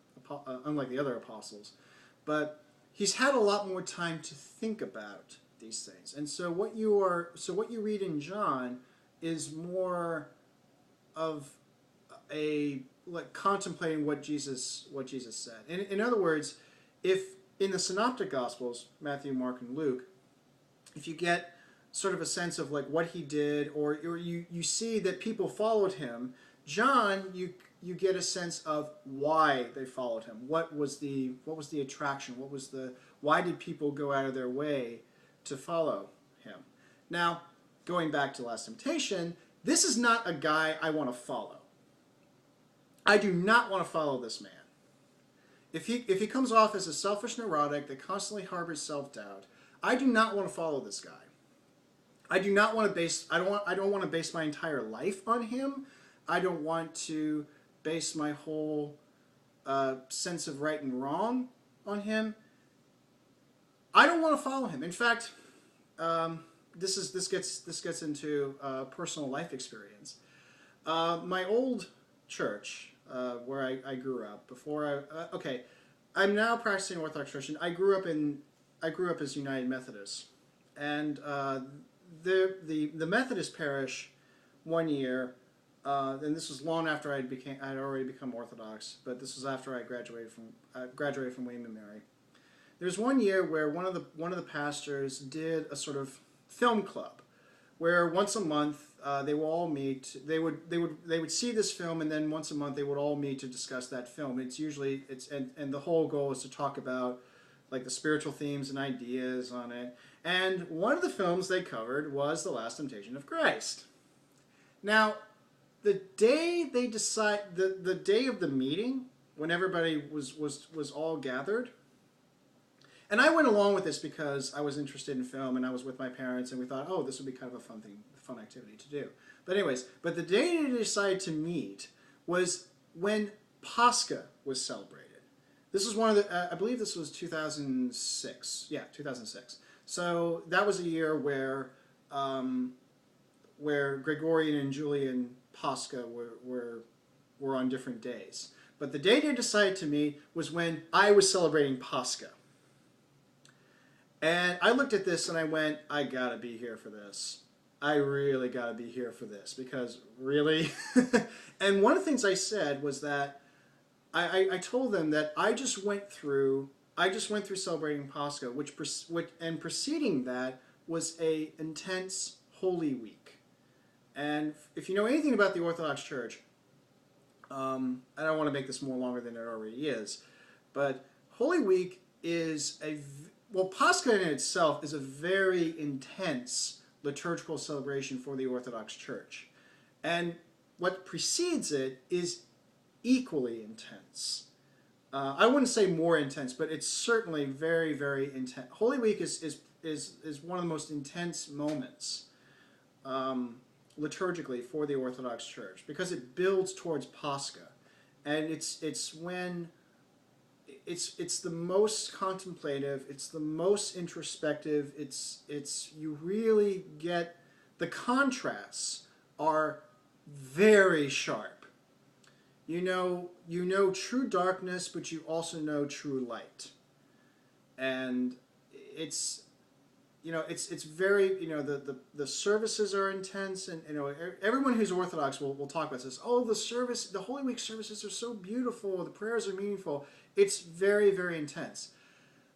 apostles. But he's had a lot more time to think about these things, and so what you read in John is more of a contemplating what Jesus said. In other words, if in the Synoptic Gospels, Matthew, Mark, and Luke, if you get sort of a sense of what he did, or you see that people followed him, John, you get a sense of why they followed him. What was the attraction? Why did people go out of their way to follow him? Now, going back to Last Temptation, this is not a guy I want to follow. I do not want to follow this man. If he comes off as a selfish neurotic that constantly harbors self-doubt, I do not want to follow this guy. I don't want to base my entire life on him. I don't want to base my whole sense of right and wrong on him. I don't want to follow him. In fact, this gets into personal life experience. My old church, where I grew up I'm now practicing Orthodox Christian. I grew up as United Methodist, and the Methodist parish one year, and this was long after I had already become Orthodox, but this was after I graduated from William and Mary. There's one year where one of the pastors did a sort of film club, where once a month they would all meet. They would see this film, and then once a month they would all meet to discuss that film. And the whole goal is to talk about the spiritual themes and ideas on it. And one of the films they covered was The Last Temptation of Christ. Now, the day the day of the meeting, when everybody was all gathered. And I went along with this because I was interested in film, and I was with my parents, and we thought, oh, this would be kind of a fun activity to do. But the day they decided to meet was when Pascha was celebrated. This was one of the, I believe this was 2006. Yeah, 2006. So that was a year where Gregorian and Julian Pascha were on different days. But the day they decided to meet was when I was celebrating Pascha. And I looked at this and I went, I gotta be here for this. I really gotta be here for this, because really? And one of the things I said was that I told them that I just went through celebrating Pascha, which preceding that was a intense Holy Week. And if you know anything about the Orthodox Church, I don't want to make this more longer than it already is, but Holy Week is Pascha in itself is a very intense liturgical celebration for the Orthodox Church. And what precedes it is equally intense. I wouldn't say more intense, but it's certainly very, very intense. Holy Week is one of the most intense moments liturgically for the Orthodox Church, because it builds towards Pascha. And it's when it's the most contemplative, it's the most introspective, you really get, the contrasts are very sharp. You know true darkness, but you also know true light. And it's very, the services are intense, and everyone who's Orthodox will talk about this. Oh, the Holy Week services are so beautiful, the prayers are meaningful. It's very, very intense.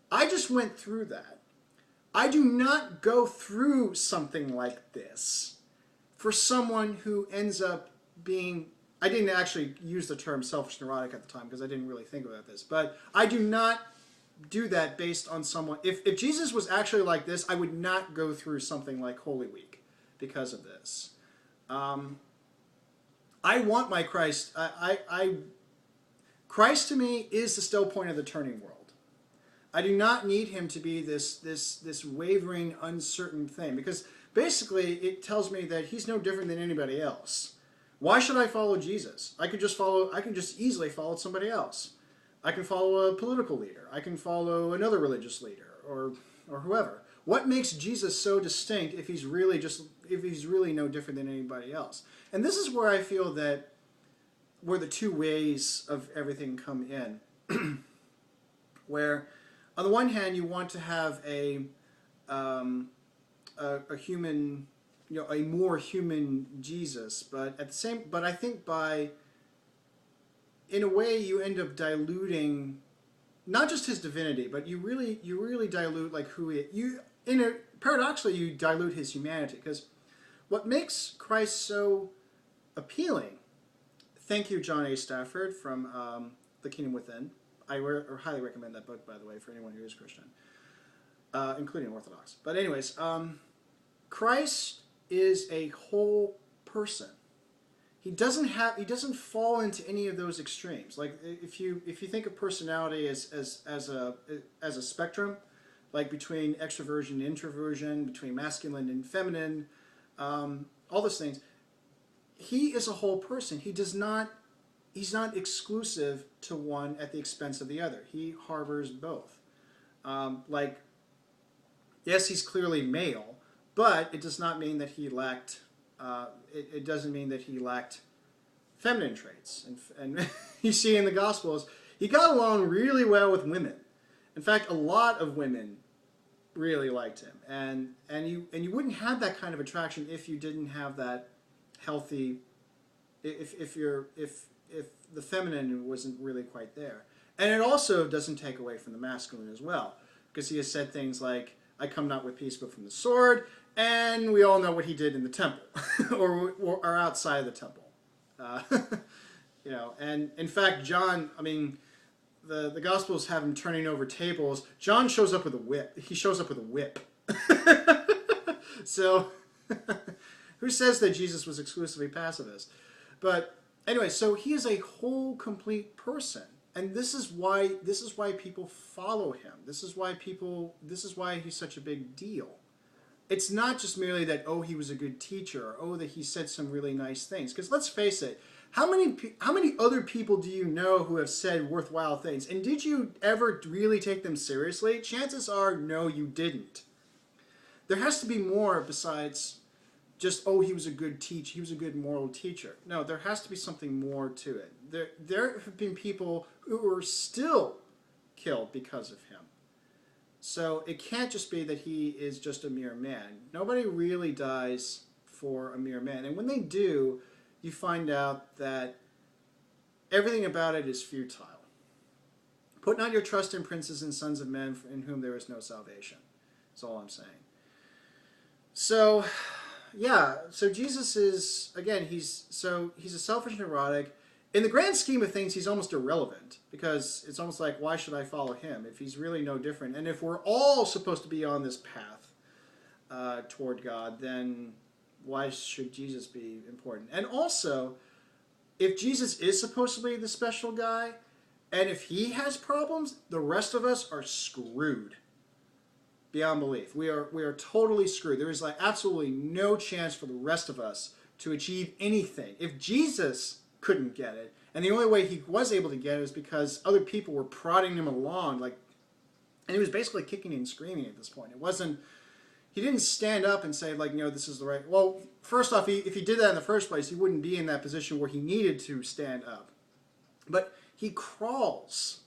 I just went through that. I do not go through something like this for someone who ends up being, I didn't actually use the term selfish neurotic at the time because I didn't really think about this, but I do not do that based on someone. If Jesus was actually like this, I would not go through something like Holy Week because of this. I want my Christ. Christ to me is the still point of the turning world. I do not need him to be this wavering, uncertain thing, because basically it tells me that he's no different than anybody else. Why should I follow Jesus? I could just easily follow somebody else. I can follow a political leader. I can follow another religious leader or whoever. What makes Jesus so distinct if he's really no different than anybody else? And this is where I feel that where the two ways of everything come in. Where on the one hand you want to have a human, a more human Jesus, but I think in a way you end up diluting not just his divinity, but you really dilute like who he paradoxically you dilute his humanity, because what makes Christ so appealing. Thank you, John A. Stafford from The Kingdom Within. I highly recommend that book, by the way, for anyone who is Christian, including Orthodox. But anyways, Christ is a whole person. He doesn't fall into any of those extremes. Like if you think of personality as a spectrum, like between extroversion and introversion, between masculine and feminine, all those things. He is a whole person. He's not exclusive to one at the expense of the other. He harbors both. Yes, he's clearly male, but it does not mean that he lacked. It doesn't mean that he lacked feminine traits. And you see in the Gospels, he got along really well with women. In fact, a lot of women really liked him, and you wouldn't have that kind of attraction if you didn't have that healthy. If the feminine wasn't really quite there, and it also doesn't take away from the masculine as well, because he has said things like, "I come not with peace, but from the sword." And we all know what he did in the temple, or outside of the temple. And in fact, John, the Gospels have him turning over tables. John shows up with a whip. He shows up with a whip. So, who says that Jesus was exclusively pacifist? But anyway, so he is a whole, complete person. And this is why people follow him. This is why he's such a big deal. It's not just merely that, oh, he was a good teacher, or oh, that he said some really nice things. Because let's face it, how many other people do you know who have said worthwhile things? And did you ever really take them seriously? Chances are, no, you didn't. There has to be more besides just, oh, he was a good teacher, he was a good moral teacher. No, there has to be something more to it. There have been people who were still killed because of him. So it can't just be that he is just a mere man. Nobody really dies for a mere man. And when they do, you find out that everything about it is futile. Put not your trust in princes and sons of men in whom there is no salvation. That's all I'm saying. So, yeah. So Jesus is, again, he's a selfish neurotic. In the grand scheme of things, he's almost irrelevant, because it's almost like, why should I follow him if he's really no different? And if we're all supposed to be on this path toward God, then why should Jesus be important? And also, if Jesus is supposed to be the special guy, and if he has problems, the rest of us are screwed beyond belief. We are totally screwed. There is like absolutely no chance for the rest of us to achieve anything. If Jesus couldn't get it, and the only way he was able to get it is because other people were prodding him along, and he was basically kicking and screaming at this point. It wasn't, he didn't stand up and say, this is the right, well, first off, if he did that in the first place, he wouldn't be in that position where he needed to stand up. But he crawls,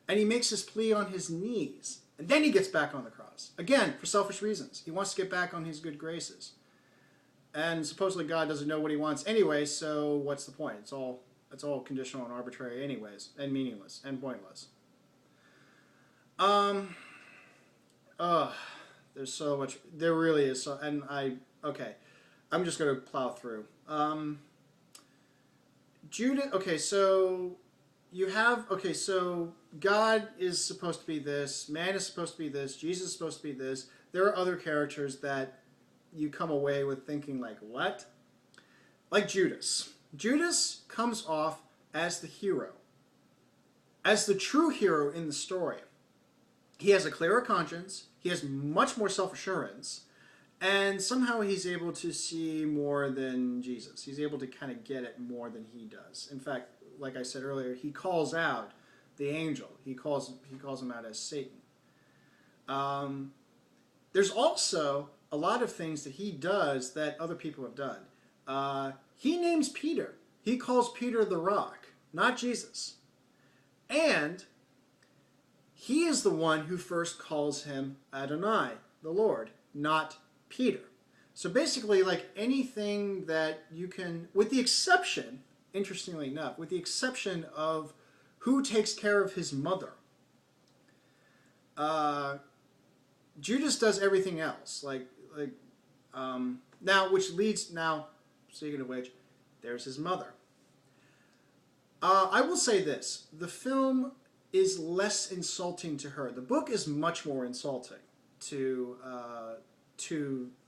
and he makes his plea on his knees, and then he gets back on the cross. Again, for selfish reasons. He wants to get back on his good graces. And supposedly God doesn't know what he wants anyway, so what's the point? It's all conditional and arbitrary anyways, and meaningless, and pointless. There's so much, there really is, I'm just going to plow through. Judas, okay, so you have, okay, so God is supposed to be this, man is supposed to be this, Jesus is supposed to be this. There are other characters that you come away with thinking like, what? Like Judas. Judas comes off as the hero, as the true hero in the story. He has a clearer conscience, he has much more self-assurance, and somehow he's able to see more than Jesus. He's able to kind of get it more than he does. In fact, like I said earlier, he calls out the angel. He calls him out as Satan. There's also a lot of things that he does that other people have done. He names Peter. He calls Peter the Rock, not Jesus. And he is the one who first calls him Adonai, the Lord, not Peter. So basically, like anything that you can, with the exception, interestingly enough, with the exception of who takes care of his mother, Judas does everything else. Now, speaking of which, there's his mother. I will say this: the film is less insulting to her. The book is much more insulting to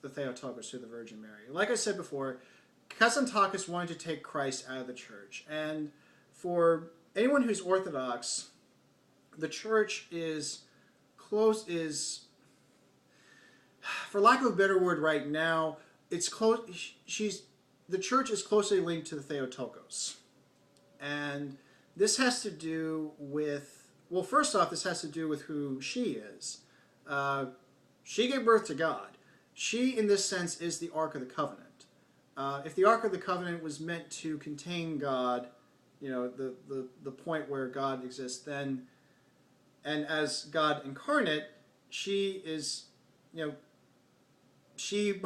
the Theotokos, to the Virgin Mary. Like I said before, Kazantakis wanted to take Christ out of the church, and for anyone who's Orthodox, the church is for lack of a better word right now, it's close. The church is closely linked to the Theotokos, and this has to do with, well, first off, this has to do with who she is. She gave birth to God. She, in this sense, is the Ark of the Covenant. If the Ark of the Covenant was meant to contain God, the point where God exists, then, and as God incarnate, she is, she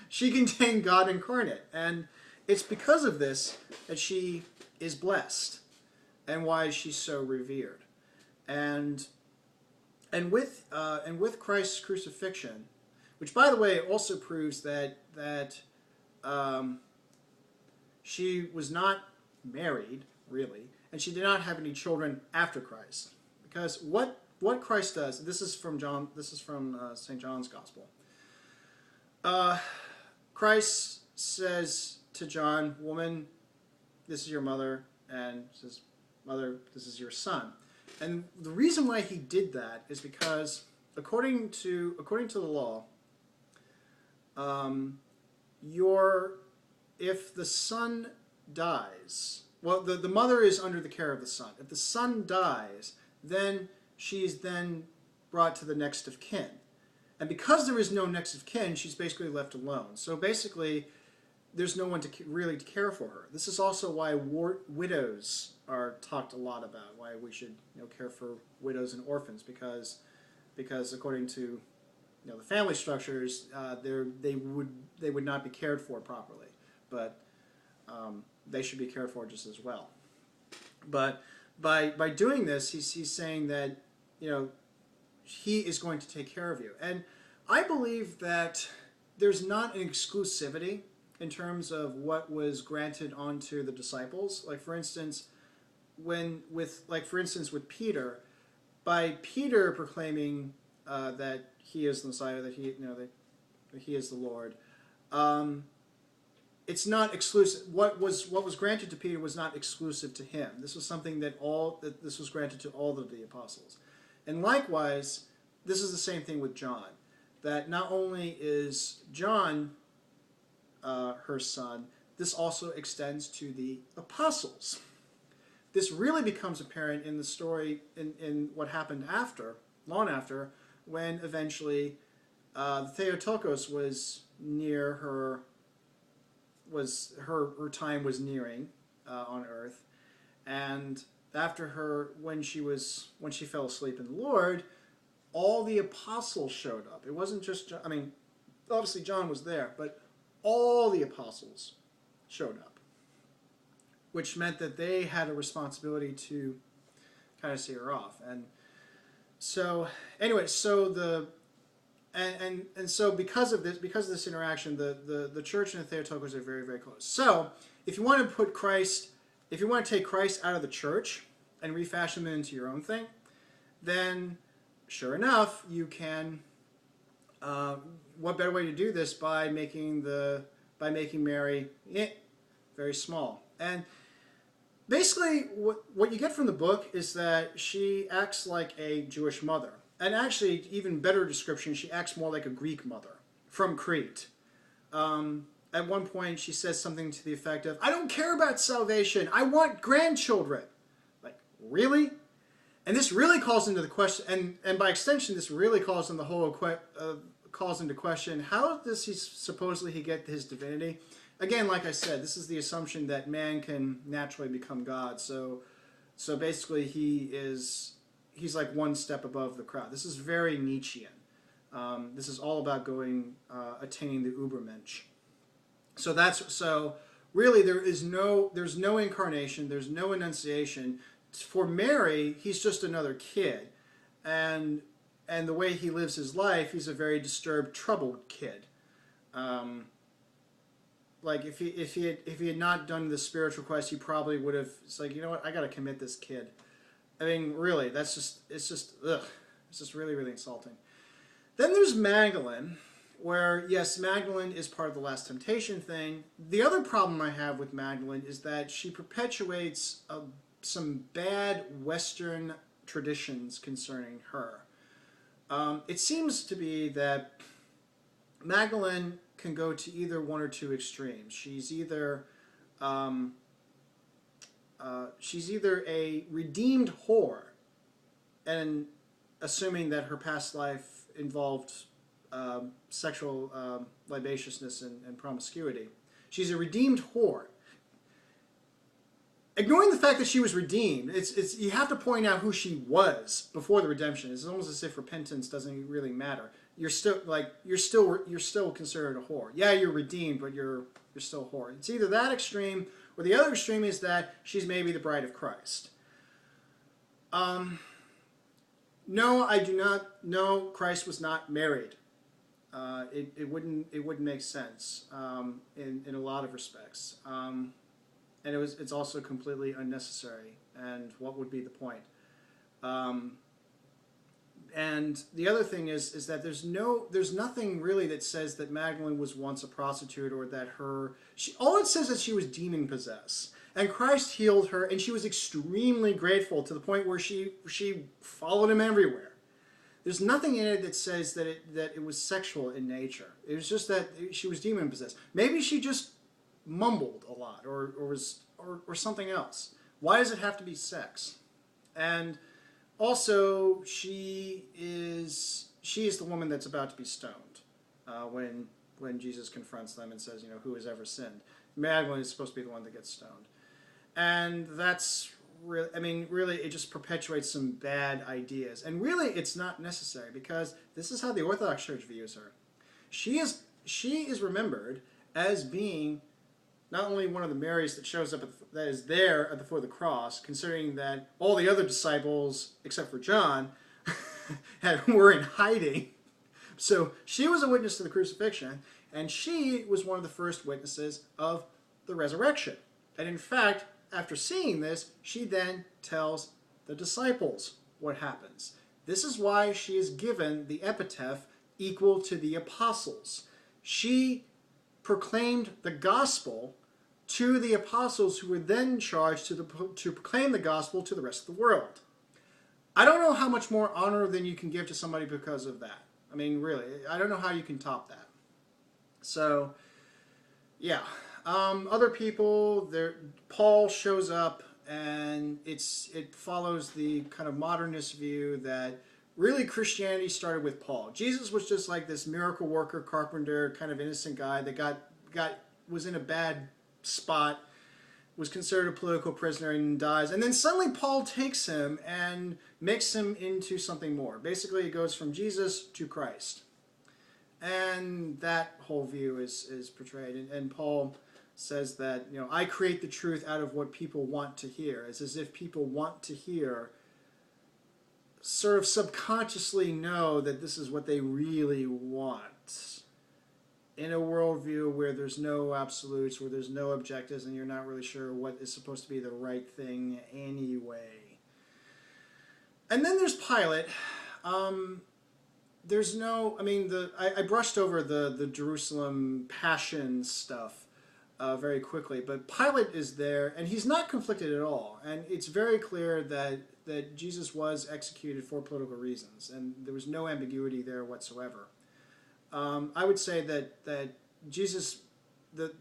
she contained God incarnate, and it's because of this that she is blessed, and why she's so revered, and with Christ's crucifixion, which, by the way, also proves that she was not married, really, and she did not have any children after Christ, because what Christ does. This is from John. This is from St. John's Gospel. Christ says to John, "Woman, this is your mother," and says, "Mother, this is your son." And the reason why he did that is because, according to the law, if the son dies, well, the mother is under the care of the son. If the son dies, then she's then brought to the next of kin. And because there is no next of kin, she's basically left alone. So basically, there's no one to really care for her. This is also why widows are talked a lot about. Why we should care for widows and orphans, because according to the family structures, they would not be cared for properly, but they should be cared for just as well. But by doing this, he's saying that he is going to take care of you. And I believe that there's not an exclusivity in terms of what was granted onto the disciples. Like, for instance, with Peter, by Peter proclaiming that he is the Messiah, that he is the Lord, it's not exclusive. What was granted to Peter was not exclusive to him. This was something that this was granted to all of the apostles. And likewise, this is the same thing with John, that not only is John her son, this also extends to the apostles. This really becomes apparent in the story, in what happened long after, when eventually the Theotokos was near her, her time was nearing on earth, and after when she fell asleep in the Lord, all the apostles showed up. It wasn't just John. I mean, obviously John was there, but all the apostles showed up, which meant that they had a responsibility to kind of see her off. And so anyway, so so because of this interaction, the church and the Theotokos are very, very close. So if you want to take Christ out of the church, and refashion them into your own thing, then sure enough, you can. What better way to do this by making Mary very small? And basically, what you get from the book is that she acts like a Jewish mother, and actually, even better description, she acts more like a Greek mother from Crete. At one point, she says something to the effect of, "I don't care about salvation. I want grandchildren." Like, really? And this really calls into the question, and by extension, this really calls into the whole calls into question, how does he supposedly get his divinity? Again, like I said, this is the assumption that man can naturally become God. So basically, he's like one step above the crowd. This is very Nietzschean. This is all about attaining the Übermensch. So really, there's no incarnation, there's no enunciation. For Mary, he's just another kid, and the way he lives his life, he's a very disturbed, troubled kid. Like if he had not done the spiritual quest, he probably would have. It's like, you know what, I got to commit this kid. I mean, really, it's just really, really insulting. Then there's Magdalene, where yes, Magdalene is part of the Last Temptation thing. The other problem I have with Magdalene is that she perpetuates some bad Western traditions concerning her. It seems to be that Magdalene can go to either one or two extremes. She's either a redeemed whore, and assuming that her past life involved sexual libaciousness and promiscuity. She's a redeemed whore. Ignoring the fact that she was redeemed, it's you have to point out who she was before the redemption. It's almost as if repentance doesn't really matter. You're still considered a whore. Yeah, you're redeemed, but you're still a whore. It's either that extreme, or the other extreme is that she's maybe the bride of Christ. No, I do not. No, Christ was not married. It wouldn't make sense in a lot of respects. And it's also completely unnecessary. And what would be the point? And the other thing is that there's nothing really that says that Magdalene was once a prostitute, or that all it says is she was demon possessed. And Christ healed her, and she was extremely grateful to the point where she followed him everywhere. There's nothing in it that says that it was sexual in nature. It was just that she was demon possessed. Maybe she just mumbled a lot, or something else. Why does it have to be sex? And also, she is the woman that's about to be stoned when Jesus confronts them and says, who has ever sinned? Magdalene is supposed to be the one that gets stoned. And that's really, it just perpetuates some bad ideas. And really, it's not necessary, because this is how the Orthodox Church views her. She is remembered as being not only one of the Marys that shows up, that is there at the foot of the cross, considering that all the other disciples, except for John, were in hiding. So she was a witness to the crucifixion, and she was one of the first witnesses of the resurrection. And in fact, after seeing this, she then tells the disciples what happens. This is why she is given the epithet equal to the apostles. She proclaimed the gospel to the apostles, who were then charged to proclaim the gospel to the rest of the world. I don't know how much more honor than you can give to somebody because of that. I mean, really, I don't know how you can top that. So, yeah. Other people, Paul shows up, and it follows the kind of modernist view that really Christianity started with Paul. Jesus was just like this miracle worker, carpenter, kind of innocent guy that was in a bad spot, was considered a political prisoner, and dies. And then suddenly Paul takes him and makes him into something more. Basically, it goes from Jesus to Christ. And that whole view is portrayed. And Paul says that, I create the truth out of what people want to hear. It's as if people want to hear, sort of subconsciously know that this is what they really want. In a worldview where there's no absolutes, where there's no objectives, and you're not really sure what is supposed to be the right thing anyway. And then there's Pilate. There's no, I mean, I brushed over the Jerusalem passion stuff very quickly, but Pilate is there, and he's not conflicted at all. And it's very clear that Jesus was executed for political reasons, and there was no ambiguity there whatsoever. I would say that Jesus, the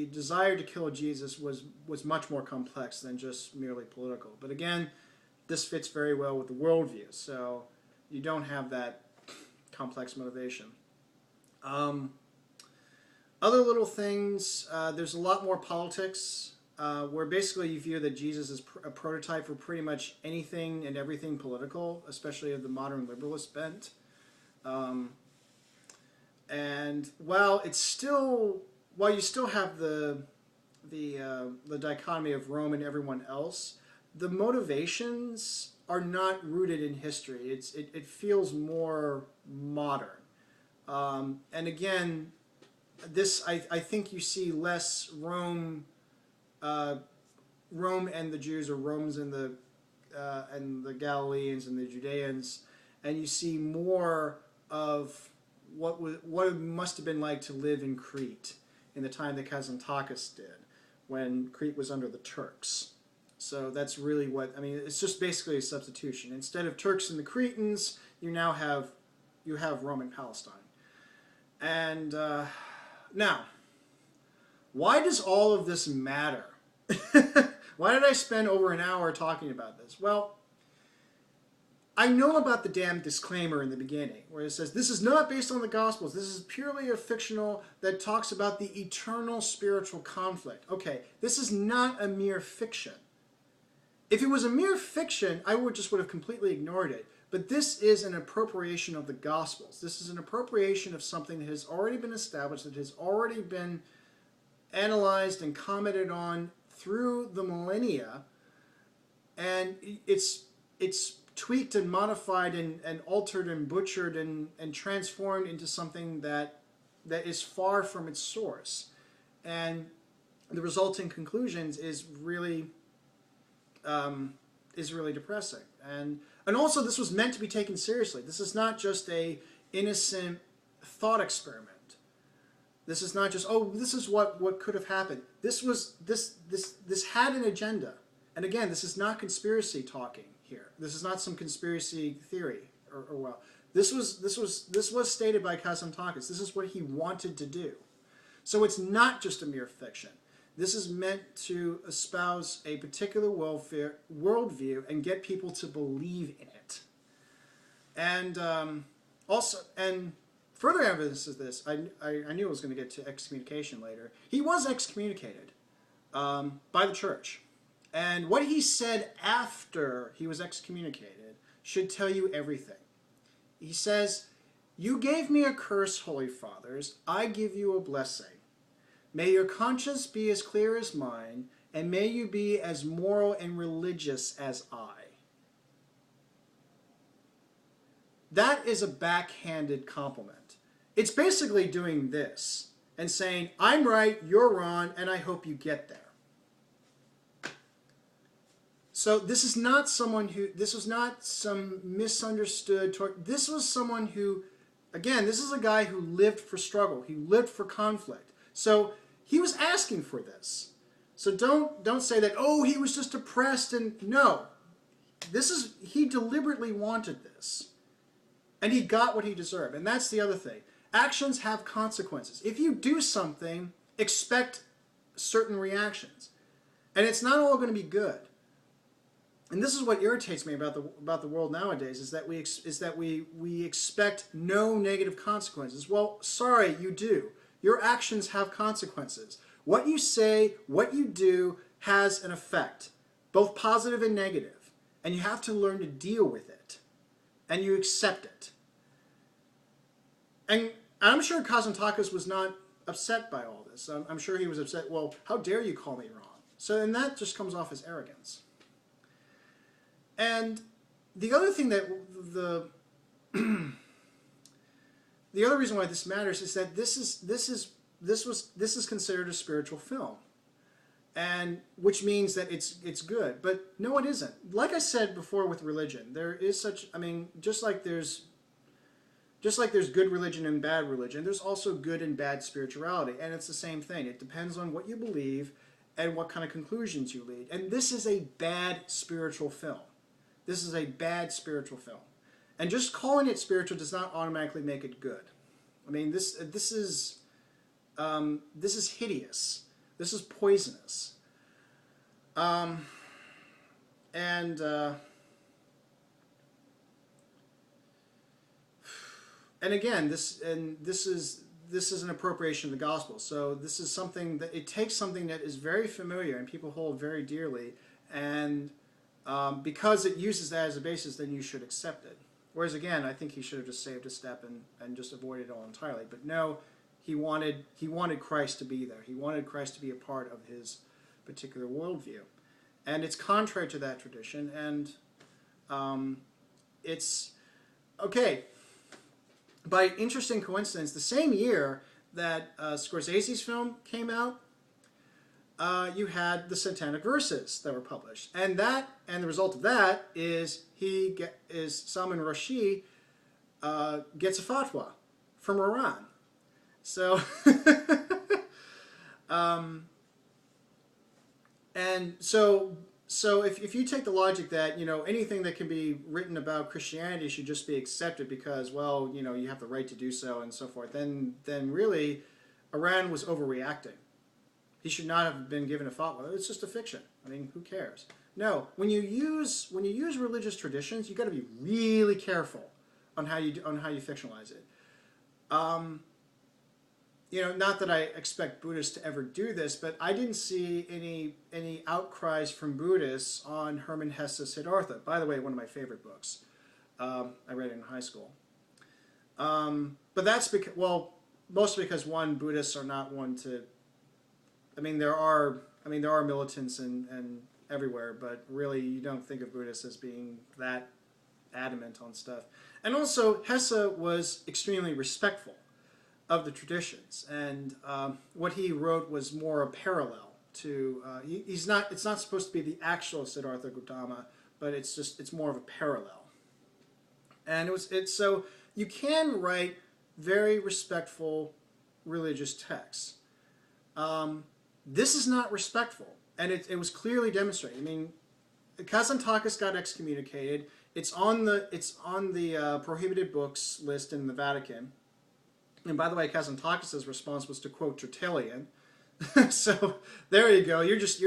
desire to kill Jesus was much more complex than just merely political. But again, this fits very well with the worldview, so you don't have that complex motivation. Other little things, there's a lot more politics, where basically you view that Jesus is a prototype for pretty much anything and everything political, especially of the modern liberalist bent. And while you still have the dichotomy of Rome and everyone else, the motivations are not rooted in history. It feels more modern. And again, I think you see less Rome and the Jews, or Romans and the Galileans and the Judeans, and you see more of what it must have been like to live in Crete in the time that Kazantakis did, when Crete was under the Turks. So that's really what, I mean, it's just basically a substitution. Instead of Turks and the Cretans, you have Roman Palestine. And now, why does all of this matter? Why did I spend over an hour talking about this? Well, I know about the damn disclaimer in the beginning, where it says, this is not based on the Gospels. This is purely a fictional that talks about the eternal spiritual conflict. Okay, this is not a mere fiction. If it was a mere fiction, I would have completely ignored it. But this is an appropriation of the Gospels. This is an appropriation of something that has already been established, that has already been analyzed and commented on through the millennia, and it's tweaked and modified and altered and butchered and transformed into something that is far from its source. And the resulting conclusions is really depressing. And also, this was meant to be taken seriously. This is not just a innocent thought experiment. This is not just, oh, this is what could have happened. This had an agenda. And again, this is not conspiracy talking here. This is not some conspiracy theory this was stated by Kazantakis. This is what he wanted to do. So it's not just a mere fiction. This is meant to espouse a particular worldview and get people to believe in it. And further evidence of this, I knew I was going to get to excommunication later. He was excommunicated by the church. And what he said after he was excommunicated should tell you everything. He says, "You gave me a curse, Holy Fathers. I give you a blessing. May your conscience be as clear as mine, and may you be as moral and religious as I." That is a backhanded compliment. It's basically doing this and saying, I'm right, you're wrong, and I hope you get there. So this is not this was not some misunderstood, this was someone who, again, this is a guy who lived for struggle, he lived for conflict. So he was asking for this. So don't say that, oh, he was just oppressed, and no. He deliberately wanted this. And he got what he deserved. And that's the other thing. Actions have consequences. If you do something, expect certain reactions. And it's not all going to be good. And this is what irritates me about the world nowadays, is that we expect no negative consequences. Well, sorry, you do. Your actions have consequences. What you say, what you do has an effect, both positive and negative. And you have to learn to deal with it. And you accept it. And I'm sure Kazantakis was not upset by all this. I'm sure he was upset, well, how dare you call me wrong? And that just comes off as arrogance. And the other thing that the other reason why this matters is that this is considered a spiritual film. and which means that it's good. But no, it isn't. Like I said before with religion, there is such, I mean, just like there's good religion and bad religion, there's also good and bad spirituality, and it's the same thing. It depends on what you believe and what kind of conclusions you lead. And this is a bad spiritual film. This is a bad spiritual film. And just calling it spiritual does not automatically make it good. I mean, this is hideous. This is poisonous. And again, this is an appropriation of the gospel. So this is something that it takes something that is very familiar and people hold very dearly, and because it uses that as a basis, then you should accept it. Whereas again, I think he should have just saved a step and just avoided it all entirely. But no, he wanted Christ to be there. He wanted Christ to be a part of his particular worldview, and it's contrary to that tradition. And it's okay. By interesting coincidence, the same year that Scorsese's film came out, you had the Satanic Verses that were published, and the result of that is Salman Rushdie gets a fatwa from Iran. So, and so if you take the logic that, you know, anything that can be written about Christianity should just be accepted because, well, you know, you have the right to do so and so forth, then really Iran was overreacting. He should not have been given a fatwa. It's just a fiction. I mean, who cares? No, when you use religious traditions, you got to be really careful on how you fictionalize it. You know, not that I expect Buddhists to ever do this, but I didn't see any outcries from Buddhists on Hermann Hesse's Siddhartha. By the way, one of my favorite books. I read it in high school. But that's because, well, mostly because one, Buddhists are not one to. I mean, there are militants and everywhere, but really you don't think of Buddhists as being that adamant on stuff. And also, Hesse was extremely respectful of the traditions, and what he wrote was more a parallel to. It's not supposed to be the actual Siddhartha Gautama, but it's more of a parallel. And so you can write very respectful religious texts. This is not respectful, and it was clearly demonstrated. I mean, Kazantakis got excommunicated. It's on the prohibited books list in the Vatican. And by the way, Kazantakis' response was to quote Tertullian. So there you go. You're just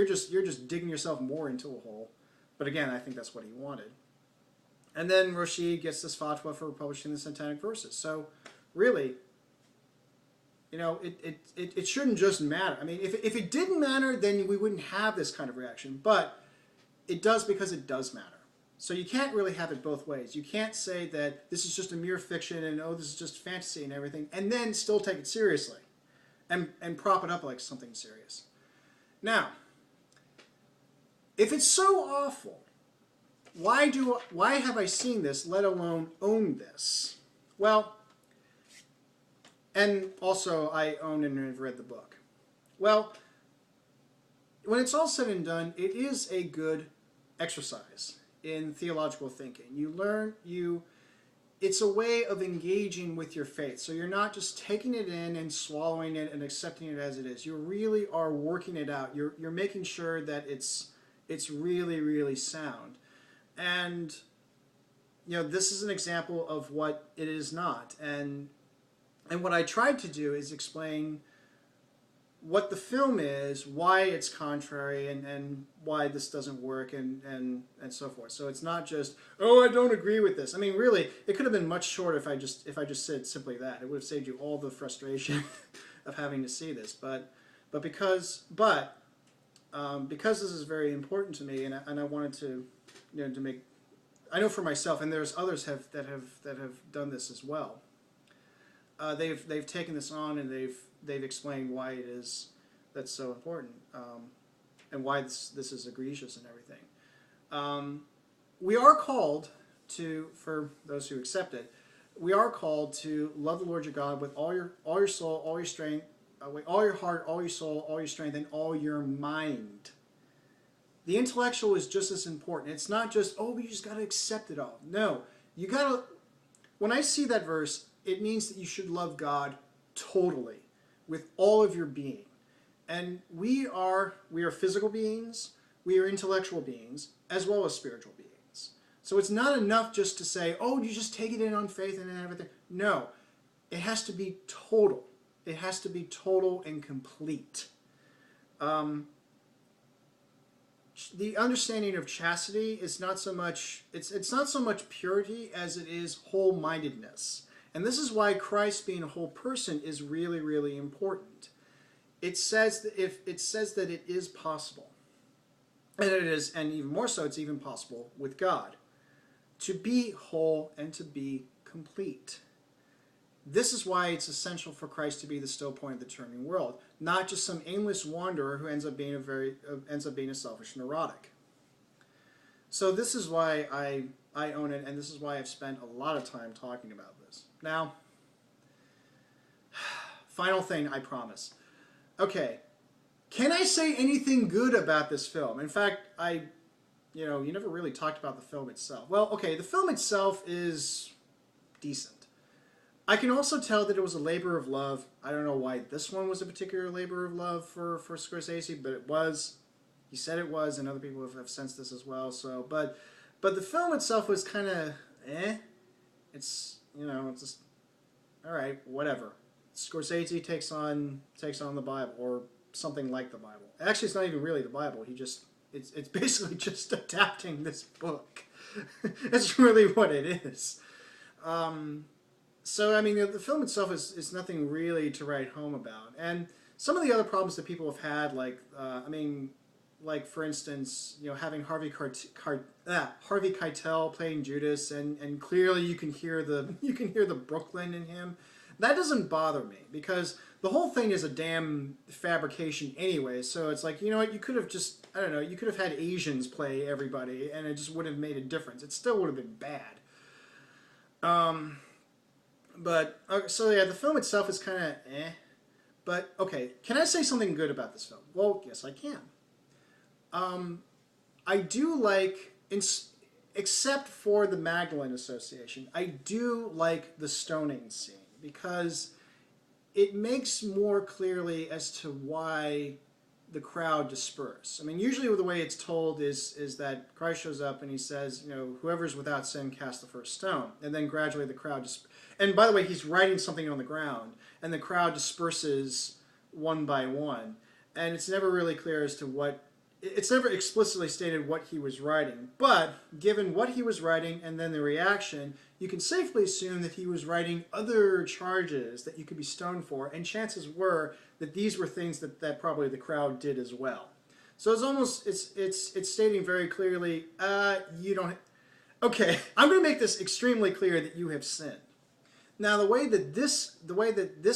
digging yourself more into a hole. But again, I think that's what he wanted. And then Rushdie gets this fatwa for publishing the Satanic Verses. So really, you know, it shouldn't just matter. I mean, if it didn't matter, then we wouldn't have this kind of reaction. But it does, because it does matter. So you can't really have it both ways. You can't say that this is just a mere fiction and, oh, this is just fantasy and everything, and then still take it seriously and prop it up like something serious. Now, if it's so awful, why have I seen this, let alone own this? Well, and also I own and have read the book. Well, when it's all said and done, it is a good exercise in theological thinking. It's a way of engaging with your faith. So you're not just taking it in and swallowing it and accepting it as it is. You really are working it out. You're making sure that it's really, really sound. And you know, this is an example of what it is not. And what I tried to do is explain what the film is, why it's contrary, and why this doesn't work, and so forth. So it's not just, oh, I don't agree with this. I mean, really, it could have been much shorter if I just said simply that. It would have saved you all the frustration of having to see this. But because this is very important to me, and I wanted to, you know, to make, I know for myself, and there's others that have done this as well. They've taken this on, and they've explained why it is that's so important, and why this is egregious and everything. We are called to, for those who accept it, we are called to love the Lord your God with all your soul, all your strength, all your heart, all your soul, all your strength, and all your mind. The intellectual is just as important. It's not just, oh, you just got to accept it all. No, you got to, when I see that verse, it means that you should love God totally with all of your being. And we are physical beings, we are intellectual beings, as well as spiritual beings. So it's not enough just to say, oh, you just take it in on faith and everything. No, it has to be total. It has to be total and complete. The understanding of chastity is not so much, it's not so much purity as it is whole-mindedness. And this is why Christ being a whole person is really, really important. It says that it is possible, and it is, and even more so, it's even possible with God, to be whole and to be complete. This is why it's essential for Christ to be the still point of the turning world, not just some aimless wanderer who ends up being a selfish neurotic. So this is why I own it, and this is why I've spent a lot of time talking about this. Now, final thing, I promise. Okay, can I say anything good about this film? In fact, you never really talked about the film itself. Well, okay, the film itself is decent. I can also tell that it was a labor of love. I don't know why this one was a particular labor of love for Scorsese, but it was. He said it was, and other people have sensed this as well. So, but the film itself was kind of It's it's just all right, whatever. Scorsese takes on the Bible or something like the Bible. Actually, it's not even really the Bible. It's basically just adapting this book. That's really what it is. So, I mean, the film itself is nothing really to write home about. And some of the other problems that people have had, like, for instance, having Harvey Keitel playing Judas, and clearly you can hear the Brooklyn in him. That doesn't bother me, because the whole thing is a damn fabrication anyway. So it's like, you know what, you could have just, I don't know, you could have had Asians play everybody, and it just wouldn't have made a difference. It still would have been bad. So yeah, the film itself is kind of But, okay, can I say something good about this film? Well, yes, I can. I do like, except for the Magdalene Association, I do like the stoning scene, because it makes more clearly as to why the crowd disperse. I mean, usually the way it's told is that Christ shows up and he says, whoever's without sin cast the first stone. And then gradually the crowd and by the way, he's writing something on the ground, and the crowd disperses one by one. And it's never really clear as to it's never explicitly stated what he was writing. But given what he was writing and then the reaction, you can safely assume that he was writing other charges that you could be stoned for, and chances were that these were things that probably the crowd did as well. So it's almost, it's stating very clearly, you don't, okay, I'm going to make this extremely clear that you have sinned. Now the way that this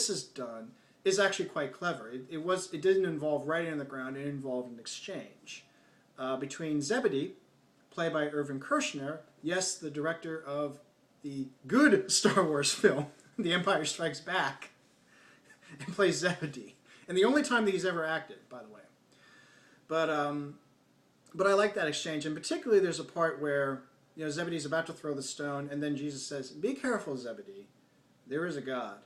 is done is actually quite clever. It didn't involve writing on the ground, it involved an exchange between Zebedee, played by Irvin Kershner, yes, the director of the good Star Wars film, The Empire Strikes Back, and plays Zebedee. And the only time that he's ever acted, by the way. But I like that exchange, and particularly there's a part where Zebedee's about to throw the stone, and then Jesus says, "Be careful, Zebedee. There is a God.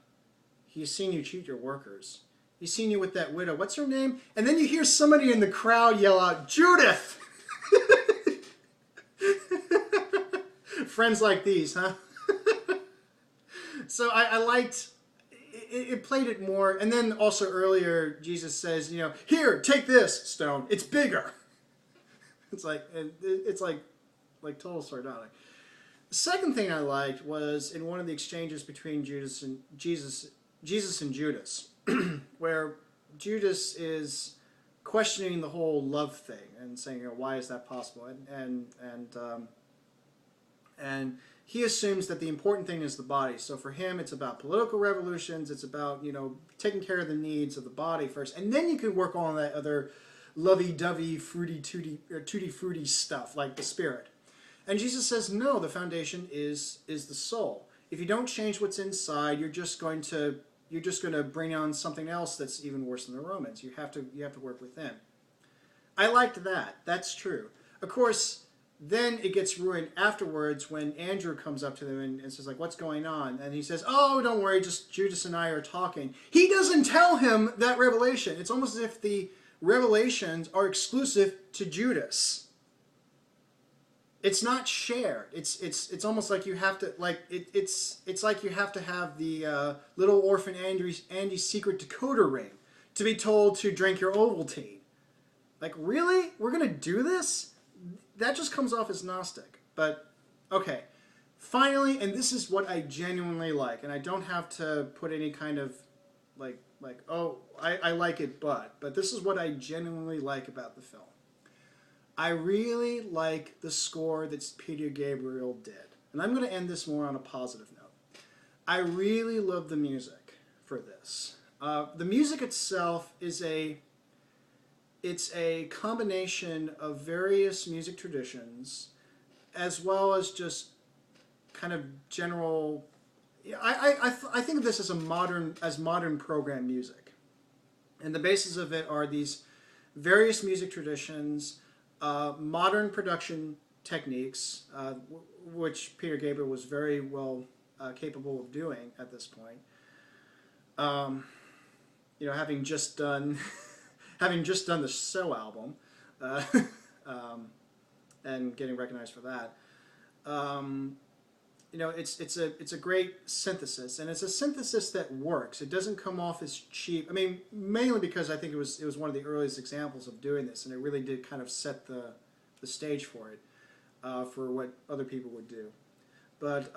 He's seen you cheat your workers. He's seen you with that widow. What's her name?" And then you hear somebody in the crowd yell out, "Judith!" Friends like these, huh? So I liked, it played it more. And then also earlier, Jesus says, "Here, take this stone. It's bigger." It's like total sardonic. The second thing I liked was in one of the exchanges between Jesus and Judas, where Judas is questioning the whole love thing and saying, why is that possible? And he assumes that the important thing is the body. So for him, it's about political revolutions. It's about taking care of the needs of the body first, and then you can work on that other lovey-dovey, tutti-fruity stuff like the spirit. And Jesus says, no, the foundation is the soul. If you don't change what's inside, you're just going to you're just going to bring on something else that's even worse than the Romans. You have to work within. I liked that. That's true. Of course, then it gets ruined afterwards when Andrew comes up to them and says, like, what's going on? And he says, oh, don't worry, just Judas and I are talking. He doesn't tell him that revelation. It's almost as if the revelations are exclusive to Judas. It's not shared. It's almost like you have to, like, it's like you have to have the little orphan Andy's secret decoder ring to be told to drink your Ovaltine. Like, really? We're going to do this? That just comes off as Gnostic. But, okay. Finally, and this is what I genuinely like, and I don't have to put any kind of, like oh, I like it, but this is what I genuinely like about the film. I really like the score that Peter Gabriel did. And I'm going to end this more on a positive note. I really love the music for this. The music itself is it's a combination of various music traditions, as well as just kind of general. I think of this as modern program music, and the basis of it are these various music traditions, modern production techniques, which Peter Gabriel was very well capable of doing at this point. Having just done. Having just done the So album, and getting recognized for that, it's a great synthesis, and it's a synthesis that works. It doesn't come off as cheap. I mean, mainly because I think it was one of the earliest examples of doing this, and it really did kind of set the stage for it, for what other people would do. But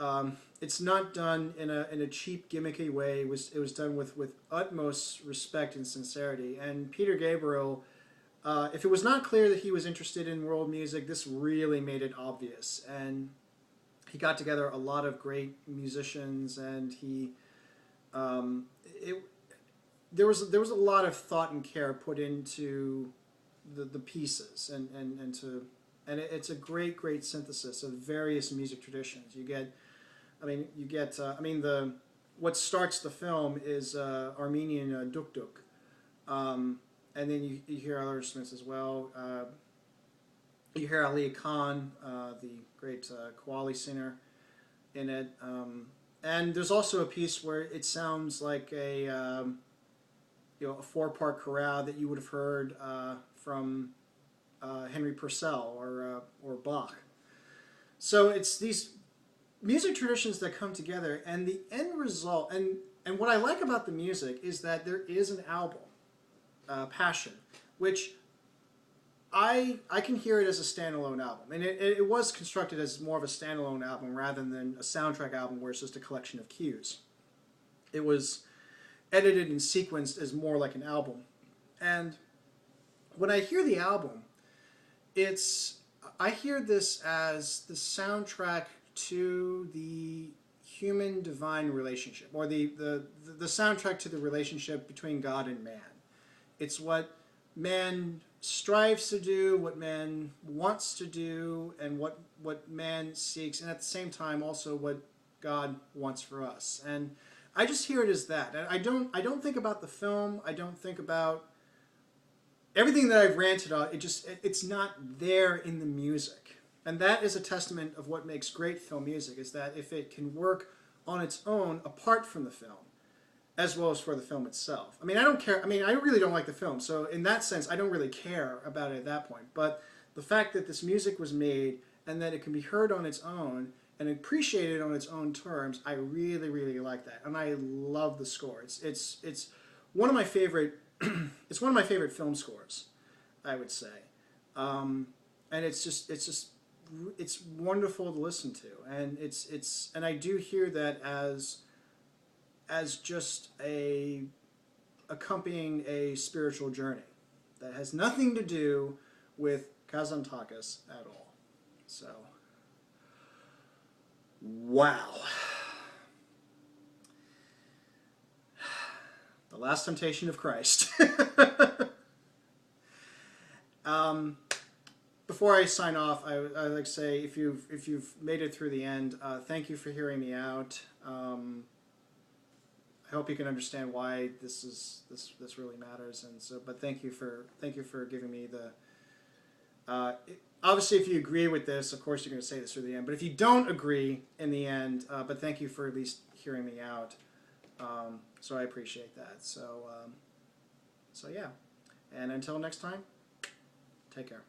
it's not done in a cheap, gimmicky way. It was done with utmost respect and sincerity. And Peter Gabriel, if it was not clear that he was interested in world music, this really made it obvious. And he got together a lot of great musicians, and there was a lot of thought and care put into the pieces, and it's a great synthesis of various music traditions. What starts the film is Armenian duk duk, and then you hear other instruments as well. You hear Ali Khan, the great Qawwali singer, in it, and there's also a piece where it sounds like a four-part chorale that you would have heard from Henry Purcell or Bach. So it's these music traditions that come together, and the end result, and what I like about the music is that there is an album, Passion, which I can hear it as a standalone album, and it was constructed as more of a standalone album rather than a soundtrack album where it's just a collection of cues. It was edited and sequenced as more like an album, and when I hear the album, I hear this as the soundtrack to the human-divine relationship, or the soundtrack to the relationship between God and man. It's what man strives to do, what man wants to do, and what man seeks, and at the same time also what God wants for us. And I just hear it as that. I don't think about the film. I don't think about everything that I've ranted on. It's not there in the music. And that is a testament of what makes great film music, is that if it can work on its own apart from the film, as well as for the film itself. I mean, I don't care. I mean, I really don't like the film, so in that sense, I don't really care about it at that point. But the fact that this music was made and that it can be heard on its own and appreciated on its own terms, I really, really like that. And I love the score. It's one of my favorite. It's one of my favorite film scores, I would say. And it's wonderful to listen to, and and I do hear that as just accompanying a spiritual journey that has nothing to do with Kazantakis at all. So, wow. The Last Temptation of Christ. Before I sign off, I'd like to say, if you've made it through the end, thank you for hearing me out. I hope you can understand why this really matters. And so, but thank you for giving me the. Obviously, if you agree with this, of course you're going to say this through the end. But if you don't agree in the end, but thank you for at least hearing me out. So I appreciate that. So yeah. And until next time, take care.